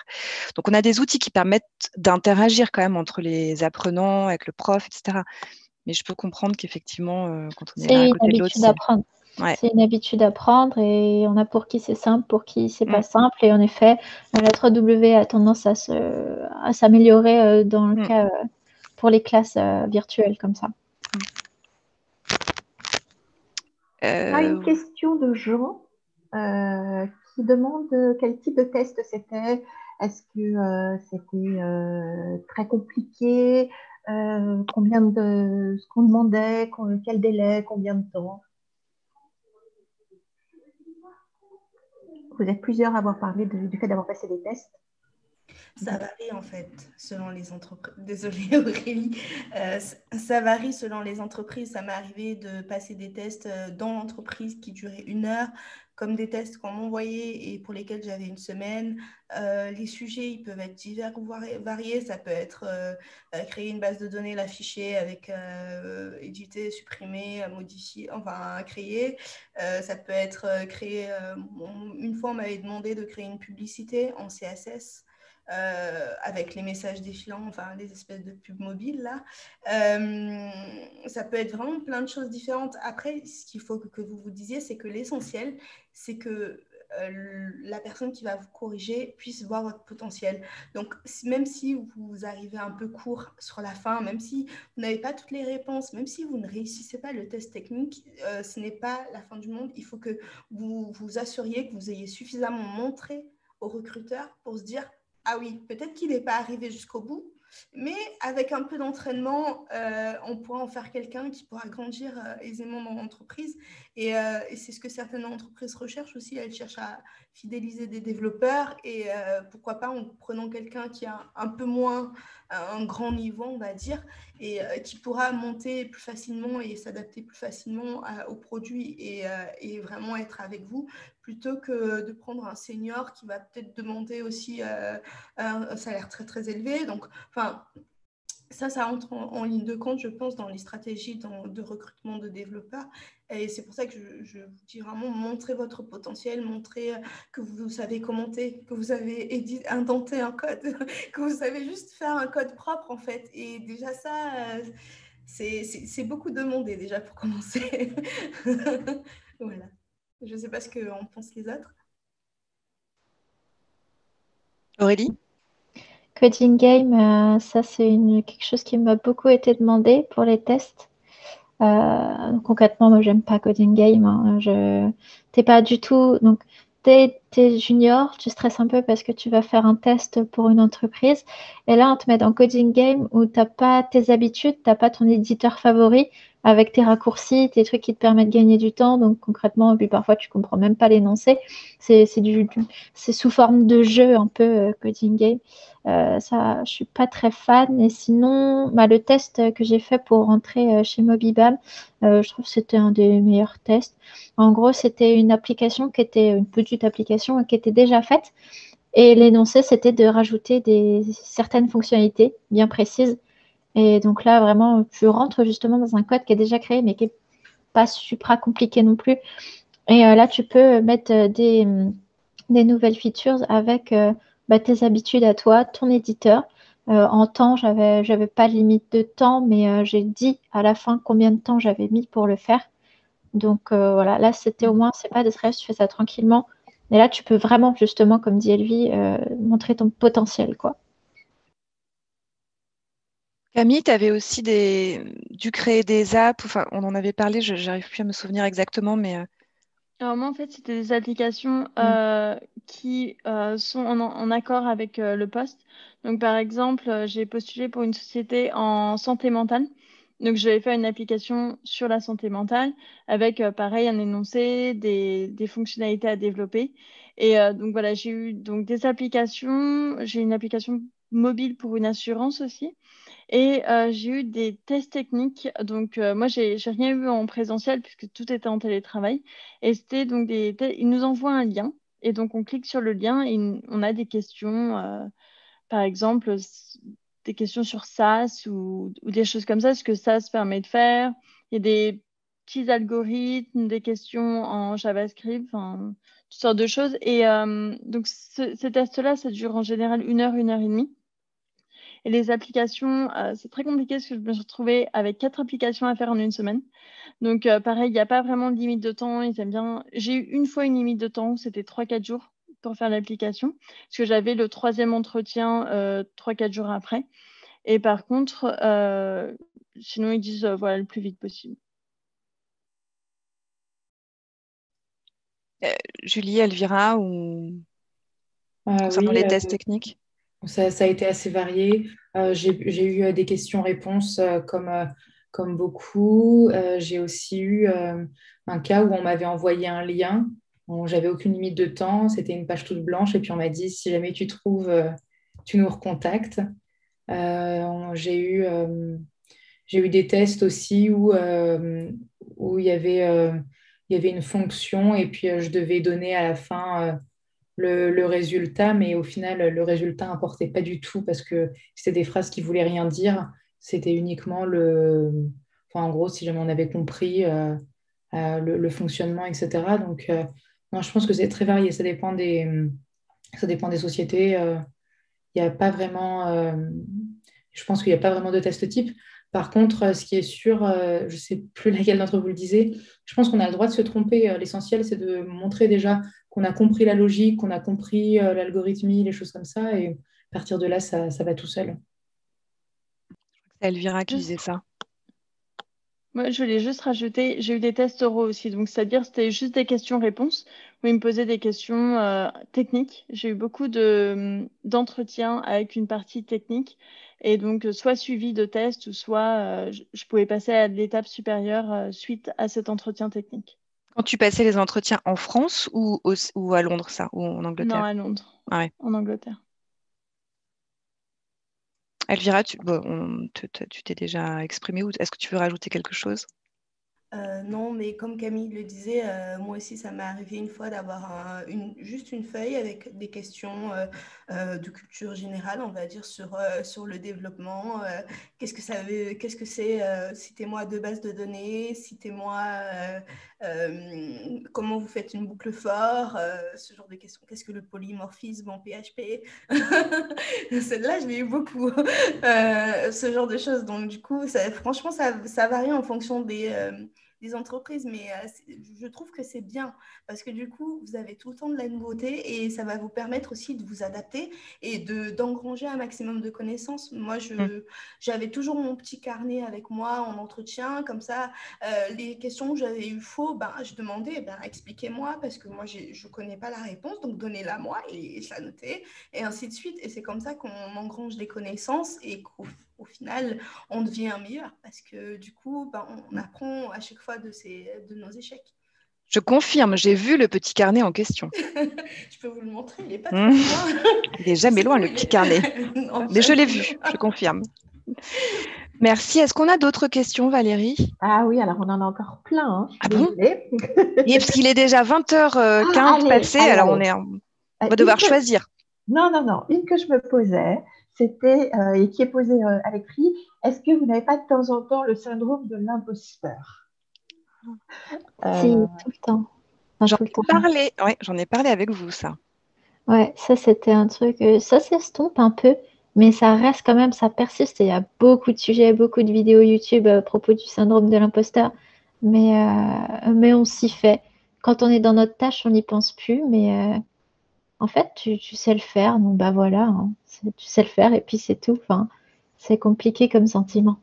Donc, on a des outils qui permettent d'interagir quand même entre les apprenants, avec le prof, etc. Mais je peux comprendre qu'effectivement, quand on est l'un à côté de l'autre, c'est une habitude à prendre et on a pour qui c'est simple, pour qui c'est pas simple. Et en effet, la 3W a tendance à s'améliorer dans le cas pour les classes virtuelles comme ça. On a une question de Jean qui demande quel type de test c'était. Est-ce que c'était très compliqué? Combien de ce qu'on demandait, quel délai, combien de temps? Vous êtes plusieurs à avoir parlé du fait d'avoir passé des tests. Ça varie en fait selon les entreprises. Désolée Aurélie, ça varie selon les entreprises. Ça m'est arrivé de passer des tests dans l'entreprise qui duraient 1 heure, comme des tests qu'on m'envoyait et pour lesquels j'avais 1 semaine. Les sujets, ils peuvent être divers ou variés. Ça peut être créer une base de données, l'afficher avec éditer, supprimer, modifier, enfin créer. Ça peut être créer. Une fois, on m'avait demandé de créer une publicité en CSS. Avec les messages défilants, enfin les espèces de pubs mobiles là. Ça peut être vraiment plein de choses différentes. Après, ce qu'il faut que vous vous disiez, c'est que l'essentiel, c'est que la personne qui va vous corriger puisse voir votre potentiel. Donc, même si vous arrivez un peu court sur la fin, même si vous n'avez pas toutes les réponses, même si vous ne réussissez pas le test technique, ce n'est pas la fin du monde. Il faut que vous vous assuriez que vous ayez suffisamment montré au recruteur pour se dire ah oui, peut-être qu'il n'est pas arrivé jusqu'au bout, mais avec un peu d'entraînement, on pourra en faire quelqu'un qui pourra grandir aisément dans l'entreprise. Et c'est ce que certaines entreprises recherchent aussi. Elles cherchent à fidéliser des développeurs et pourquoi pas en prenant quelqu'un qui a un peu moins un grand niveau, on va dire, et qui pourra monter plus facilement et s'adapter plus facilement aux produits et vraiment être avec vous, plutôt que de prendre un senior qui va peut-être demander aussi un salaire très très élevé. Donc, enfin, ça entre en ligne de compte, je pense, dans les stratégies de recrutement de développeurs. Et c'est pour ça que je vous dis vraiment, montrez votre potentiel, montrez que vous savez commenter, que vous avez indenté un code, que vous savez juste faire un code propre, en fait. Et déjà, ça, c'est beaucoup demandé, déjà, pour commencer. Voilà. Je ne sais pas ce qu'en pensent les autres. Aurélie? Coding Game, ça c'est quelque chose qui m'a beaucoup été demandé pour les tests. Concrètement, moi j'aime pas Coding Game. Hein. T'es pas du tout. Donc t'es junior, tu stresses un peu parce que tu vas faire un test pour une entreprise. Et là, on te met dans Coding Game où t'as pas tes habitudes, t'as pas ton éditeur favori avec tes raccourcis, tes trucs qui te permettent de gagner du temps. Donc concrètement, puis parfois tu comprends même pas l'énoncé. C'est sous forme de jeu un peu Coding Game. Ça, je suis pas très fan. Et sinon, le test que j'ai fait pour rentrer chez Mobibam, je trouve que c'était un des meilleurs tests. En gros, c'était une application qui était une petite application qui était déjà faite. Et l'énoncé, c'était de rajouter certaines fonctionnalités bien précises. Et donc là, vraiment, tu rentres justement dans un code qui est déjà créé, mais qui n'est pas supra compliqué non plus. Et là, tu peux mettre des nouvelles features avec tes habitudes à toi, ton éditeur. En temps, j'avais pas de limite de temps, mais j'ai dit à la fin combien de temps j'avais mis pour le faire. Donc voilà, là, c'était au moins, c'est pas de stress, tu fais ça tranquillement. Et là, tu peux vraiment, justement, comme dit Elvie, montrer ton potentiel, quoi. Camille, tu avais aussi dû créer des apps, enfin, on en avait parlé, je n'arrive plus à me souvenir exactement, mais... Alors moi, en fait, c'était des applications qui sont en accord avec le poste. Donc, par exemple, j'ai postulé pour une société en santé mentale. Donc, j'avais fait une application sur la santé mentale avec, pareil, un énoncé, des fonctionnalités à développer. Et donc, voilà, j'ai eu donc, des applications. J'ai une application mobile pour une assurance aussi. Et j'ai eu des tests techniques. Donc, moi, j'ai rien eu en présentiel puisque tout était en télétravail. Et c'était donc ils nous envoient un lien. Et donc, on clique sur le lien et on a des questions, par exemple, des questions sur SaaS ou des choses comme ça, ce que SaaS permet de faire. Il y a des petits algorithmes, des questions en JavaScript, enfin, toutes sortes de choses. Et donc, ces tests-là, ça dure en général 1 heure, 1 heure et demie. Et les applications, c'est très compliqué parce que je me suis retrouvée avec 4 applications à faire en 1 semaine. Donc, pareil, il n'y a pas vraiment de limite de temps. Ils aiment bien. J'ai eu une fois une limite de temps, c'était 3-4 jours pour faire l'application, parce que j'avais le 3e entretien 3-4 jours après. Et par contre, sinon, ils disent voilà, le plus vite possible. Julie, Elvira, ou concernant Oui, les tests techniques? ça a été assez varié. J'ai eu des questions-réponses comme beaucoup. J'ai aussi eu un cas où on m'avait envoyé un lien. Bon, j'avais aucune limite de temps. C'était une page toute blanche. Et puis on m'a dit, si jamais tu trouves, tu nous recontactes. J'ai eu des tests aussi où il y avait une fonction et puis je devais donner à la fin le résultat, mais au final, le résultat n'importait pas du tout parce que c'était des phrases qui voulaient rien dire. C'était uniquement enfin, en gros, si jamais on avait compris le fonctionnement, etc. Donc, non, je pense que c'est très varié. Ça dépend des sociétés. Il y a pas vraiment, je pense qu'il n'y a pas vraiment de test type. Par contre, ce qui est sûr, je ne sais plus laquelle d'entre vous le disait, je pense qu'on a le droit de se tromper. L'essentiel, c'est de montrer déjà qu'on a compris la logique, qu'on a compris l'algorithmie, les choses comme ça. Et à partir de là, ça va tout seul. C'est Elvira qui Juste disait ça. Moi, je voulais juste rajouter, j'ai eu des tests oraux aussi, donc c'est-à-dire c'était juste des questions-réponses où ils me posaient des questions techniques. J'ai eu beaucoup d'entretiens avec une partie technique et donc soit suivi de tests ou soit je pouvais passer à l'étape supérieure suite à cet entretien technique. Quand tu passais les entretiens en France ou à Londres, ça, ou en Non, Angleterre? à Londres, Ah ouais. en Angleterre. Elvira, tu t'es déjà exprimée ou est-ce que tu veux rajouter quelque chose? Non, mais comme Camille le disait, moi aussi, ça m'est arrivé une fois d'avoir juste une feuille avec des questions de culture générale, on va dire, sur le développement. Qu'est-ce que c'est? Citez-moi deux bases de données, citez-moi comment vous faites une boucle for, ce genre de questions. Qu'est-ce que le polymorphisme en PHP? Celle-là, je l'ai eu beaucoup, ce genre de choses. Donc, du coup, franchement, ça varie en fonction des entreprises, mais je trouve que c'est bien parce que du coup, vous avez tout le temps de la nouveauté et ça va vous permettre aussi de vous adapter et d'engranger un maximum de connaissances. Moi, j'avais toujours mon petit carnet avec moi en entretien, comme ça, les questions que j'avais eu faux, ben, je demandais, ben, expliquez-moi parce que moi, je ne connais pas la réponse, donc donnez-la moi et je la notais et ainsi de suite. Et c'est comme ça qu'on engrange des connaissances et qu'au final, on devient meilleur parce que du coup, ben, on apprend à chaque fois de nos échecs. Je confirme, j'ai vu le petit carnet en question. Je peux vous le montrer, il n'est pas très loin. Il n'est jamais loin, le petit carnet. Non, mais je l'ai loin. vu, je confirme. Merci. Est-ce qu'on a d'autres questions, Valérie? Ah oui, alors on en a encore plein. Hein. Ah bon? Désolée. Oui, parce qu'il est déjà 20h15 passé, alors on va devoir choisir. Non. Une que je me posais, c'était, et qui est posée à l'écrit, est-ce que vous n'avez pas de temps en temps le syndrome de l'imposteur? Si, tout le temps. J'en ai parlé avec vous, ça. Ouais, ça c'était un truc, ça s'estompe un peu, mais ça reste quand même, ça persiste et il y a beaucoup de sujets, beaucoup de vidéos YouTube à propos du syndrome de l'imposteur, mais on s'y fait. Quand on est dans notre tâche, on n'y pense plus, mais en fait, tu sais le faire, donc bah voilà, hein, tu sais le faire et puis c'est tout. Enfin, c'est compliqué comme sentiment.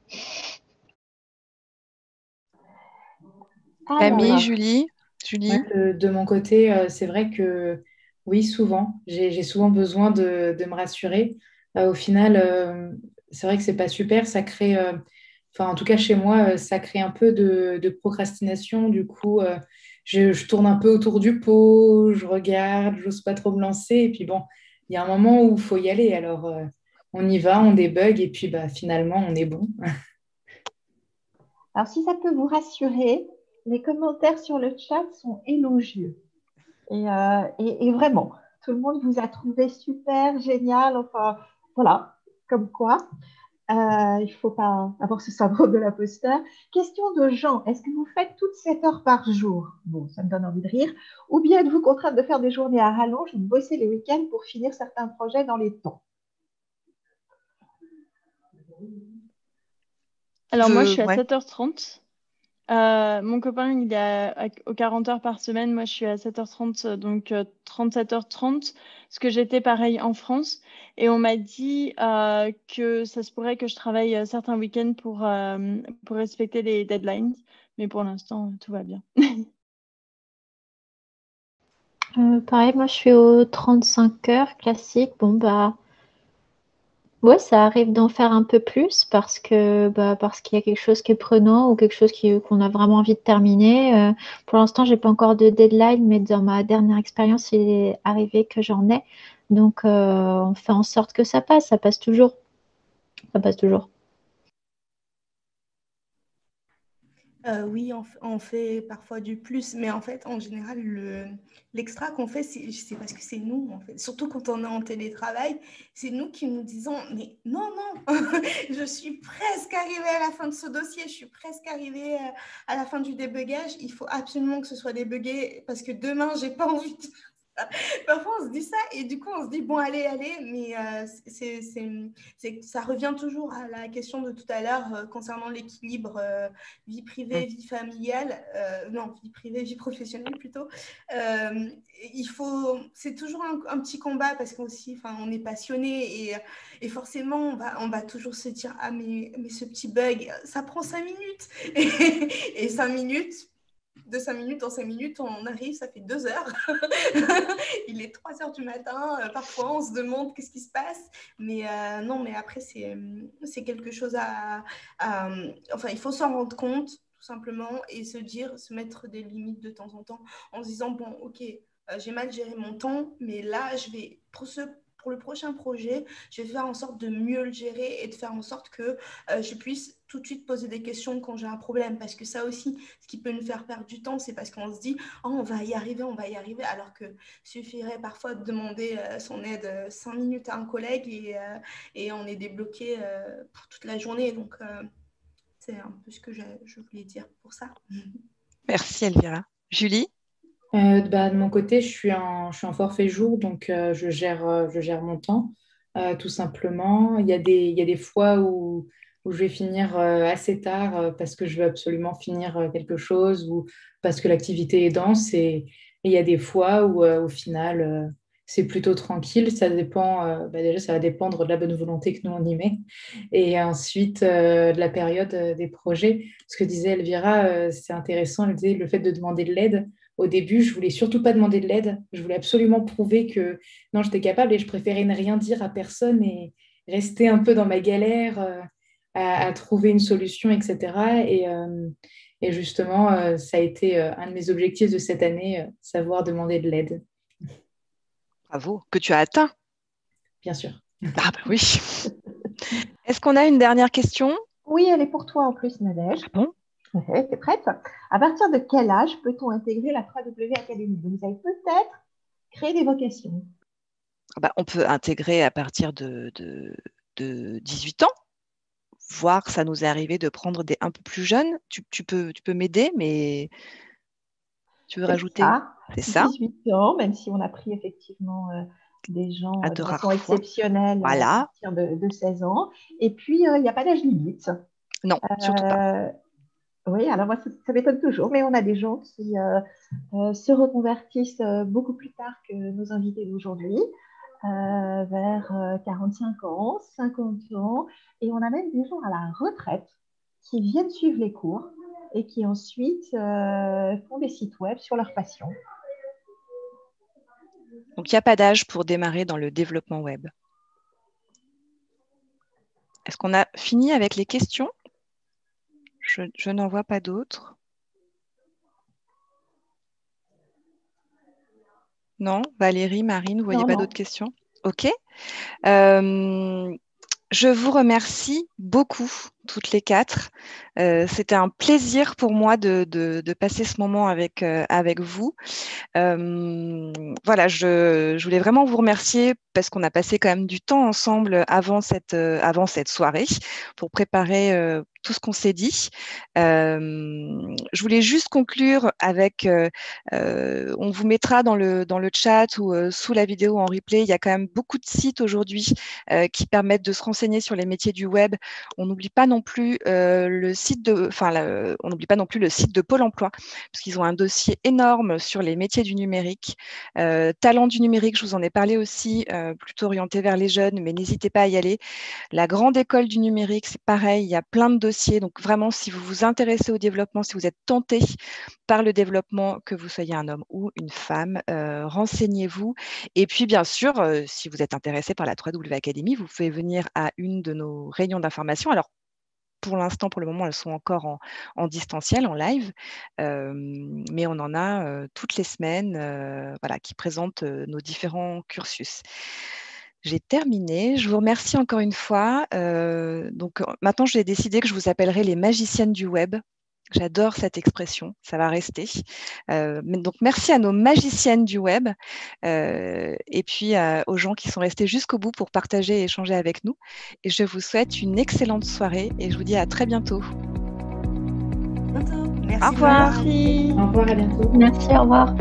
Camille, Julie? De mon côté, c'est vrai que oui, souvent, j'ai souvent besoin de me rassurer. Au final, c'est vrai que c'est pas super, ça crée, enfin en tout cas chez moi, ça crée un peu de procrastination. Du coup, je tourne un peu autour du pot, je regarde, j'ose pas trop me lancer. Et puis bon, il y a un moment où il faut y aller. Alors on y va, on débug et puis bah, finalement on est bon. Alors si ça peut vous rassurer, les commentaires sur le chat sont élogieux. Et vraiment, tout le monde vous a trouvé super, génial. Enfin, voilà, comme quoi, il ne faut pas avoir ce syndrome de l'imposteur. Question de Jean, est-ce que vous faites toutes 7 heures par jour? Bon, ça me donne envie de rire. Ou bien êtes-vous contrainte de faire des journées à rallonge ou de bosser les week-ends pour finir certains projets dans les temps? Alors moi, je suis à 7h30. Mon copain, il est aux 40 heures par semaine. Moi, je suis à 7h30, donc 37h30, parce que j'étais pareil en France. Et on m'a dit que ça se pourrait que je travaille certains week-ends pour respecter les deadlines. Mais pour l'instant, tout va bien. Pareil, moi je suis aux 35 heures classique. Bon, bah, ouais, ça arrive d'en faire un peu plus parce qu'il y a quelque chose qui est prenant ou quelque chose qu'on a vraiment envie de terminer. Pour l'instant, j'ai pas encore de deadline, mais dans ma dernière expérience, il est arrivé que j'en ai. Donc, on fait en sorte que ça passe. Ça passe toujours. Ça passe toujours. Oui, on fait parfois du plus, mais en fait, en général, l'extra qu'on fait, c'est parce que c'est nous, en fait. Surtout quand on est en télétravail, c'est nous qui nous disons, mais non, non, je suis presque arrivée à la fin de ce dossier, je suis presque arrivée à la fin du débugage. Il faut absolument que ce soit débugué parce que demain, j'ai pas envie de... Parfois, on se dit ça et du coup, on se dit, bon, allez, mais ça revient toujours à la question de tout à l'heure concernant l'équilibre vie privée, vie familiale, non, vie privée, vie professionnelle plutôt. C'est toujours un petit combat parce qu'aussi, on est passionné et forcément, on va toujours se dire, ah, mais ce petit bug, ça prend 5 minutes. Et 5 minutes, de 5 minutes en 5 minutes, on arrive, ça fait 2 heures. Il est 3 heures du matin. Parfois, on se demande qu'est-ce qui se passe. Mais non, mais après, c'est quelque chose enfin, il faut s'en rendre compte, tout simplement, et se mettre des limites de temps en temps, en se disant, bon, ok, j'ai mal géré mon temps, mais là, pour le prochain projet, je vais faire en sorte de mieux le gérer et de faire en sorte que je puisse tout de suite poser des questions quand j'ai un problème. Parce que ça aussi, ce qui peut nous faire perdre du temps, c'est parce qu'on se dit, oh, on va y arriver, alors que suffirait parfois de demander son aide 5 minutes à un collègue et on est débloqué pour toute la journée. Donc, c'est un peu ce que je voulais dire pour ça. Merci Elvira. Julie? De mon côté, je suis en forfait jour, donc je gère mon temps, tout simplement. Il y a des fois où je vais finir assez tard parce que je veux absolument finir quelque chose ou parce que l'activité est dense. Et il y a des fois où, au final, c'est plutôt tranquille. Ça dépend, déjà, ça va dépendre de la bonne volonté que nous on y met. Et ensuite, de la période des projets. Ce que disait Elvira, c'est intéressant, elle disait le fait de demander de l'aide. Au début, je voulais surtout pas demander de l'aide. Je voulais absolument prouver que non, j'étais capable et je préférais ne rien dire à personne et rester un peu dans ma galère à trouver une solution, etc. Et justement, ça a été un de mes objectifs de cette année, savoir demander de l'aide. Bravo, que tu as atteint. Bien sûr. Ah bah oui. Est-ce qu'on a une dernière question? Oui, elle est pour toi en plus, Nadège. Ah bon? T'es prête? À partir de quel âge peut-on intégrer la 3W Academy? Vous avez peut-être créé des vocations. On peut intégrer à partir de 18 ans, voire ça nous est arrivé de prendre des un peu plus jeunes. Tu peux m'aider, mais tu veux rajouter? C'est ça. 18 ans, même si on a pris effectivement des gens à de de façon rares fois. exceptionnelle à Voilà. partir de 16 ans. Et puis, il n'y a pas d'âge limite. Non, surtout pas. Oui, alors moi, ça m'étonne toujours, mais on a des gens qui se reconvertissent beaucoup plus tard que nos invités d'aujourd'hui, vers 45 ans, 50 ans, et on a même des gens à la retraite qui viennent suivre les cours et qui ensuite font des sites web sur leur passion. Donc, il n'y a pas d'âge pour démarrer dans le développement web. Est-ce qu'on a fini avec les questions? Je n'en vois pas d'autres. Non, Valérie, Marine, vous ne voyez pas d'autres questions? Ok. Je vous remercie beaucoup, toutes les quatre. C'était un plaisir pour moi de passer ce moment avec vous. Voilà, je voulais vraiment vous remercier parce qu'on a passé quand même du temps ensemble avant cette soirée pour préparer tout ce qu'on s'est dit. Je voulais juste conclure avec, on vous mettra dans le chat ou sous la vidéo en replay, il y a quand même beaucoup de sites aujourd'hui qui permettent de se renseigner sur les métiers du web. On n'oublie pas non plus le site de Pôle emploi, parce qu'ils ont un dossier énorme sur les métiers du numérique. Talent du numérique, je vous en ai parlé aussi, plutôt orienté vers les jeunes, mais n'hésitez pas à y aller. La grande école du numérique, c'est pareil, il y a plein de dossiers. Donc vraiment, si vous vous intéressez au développement, si vous êtes tenté par le développement, que vous soyez un homme ou une femme, renseignez-vous. Et puis, bien sûr, si vous êtes intéressé par la 3W Academy, vous pouvez venir à une de nos réunions d'information. Alors, pour l'instant, pour le moment, elles sont encore en distanciel, en live, mais on en a toutes les semaines voilà, qui présentent nos différents cursus. J'ai terminé. Je vous remercie encore une fois. Donc, maintenant, j'ai décidé que je vous appellerai les magiciennes du web. J'adore cette expression, ça va rester. Donc, merci à nos magiciennes du web et puis aux gens qui sont restés jusqu'au bout pour partager et échanger avec nous. Et je vous souhaite une excellente soirée et je vous dis à très bientôt. Bientôt. Merci. Au revoir. Au revoir, à bientôt. Merci, au revoir.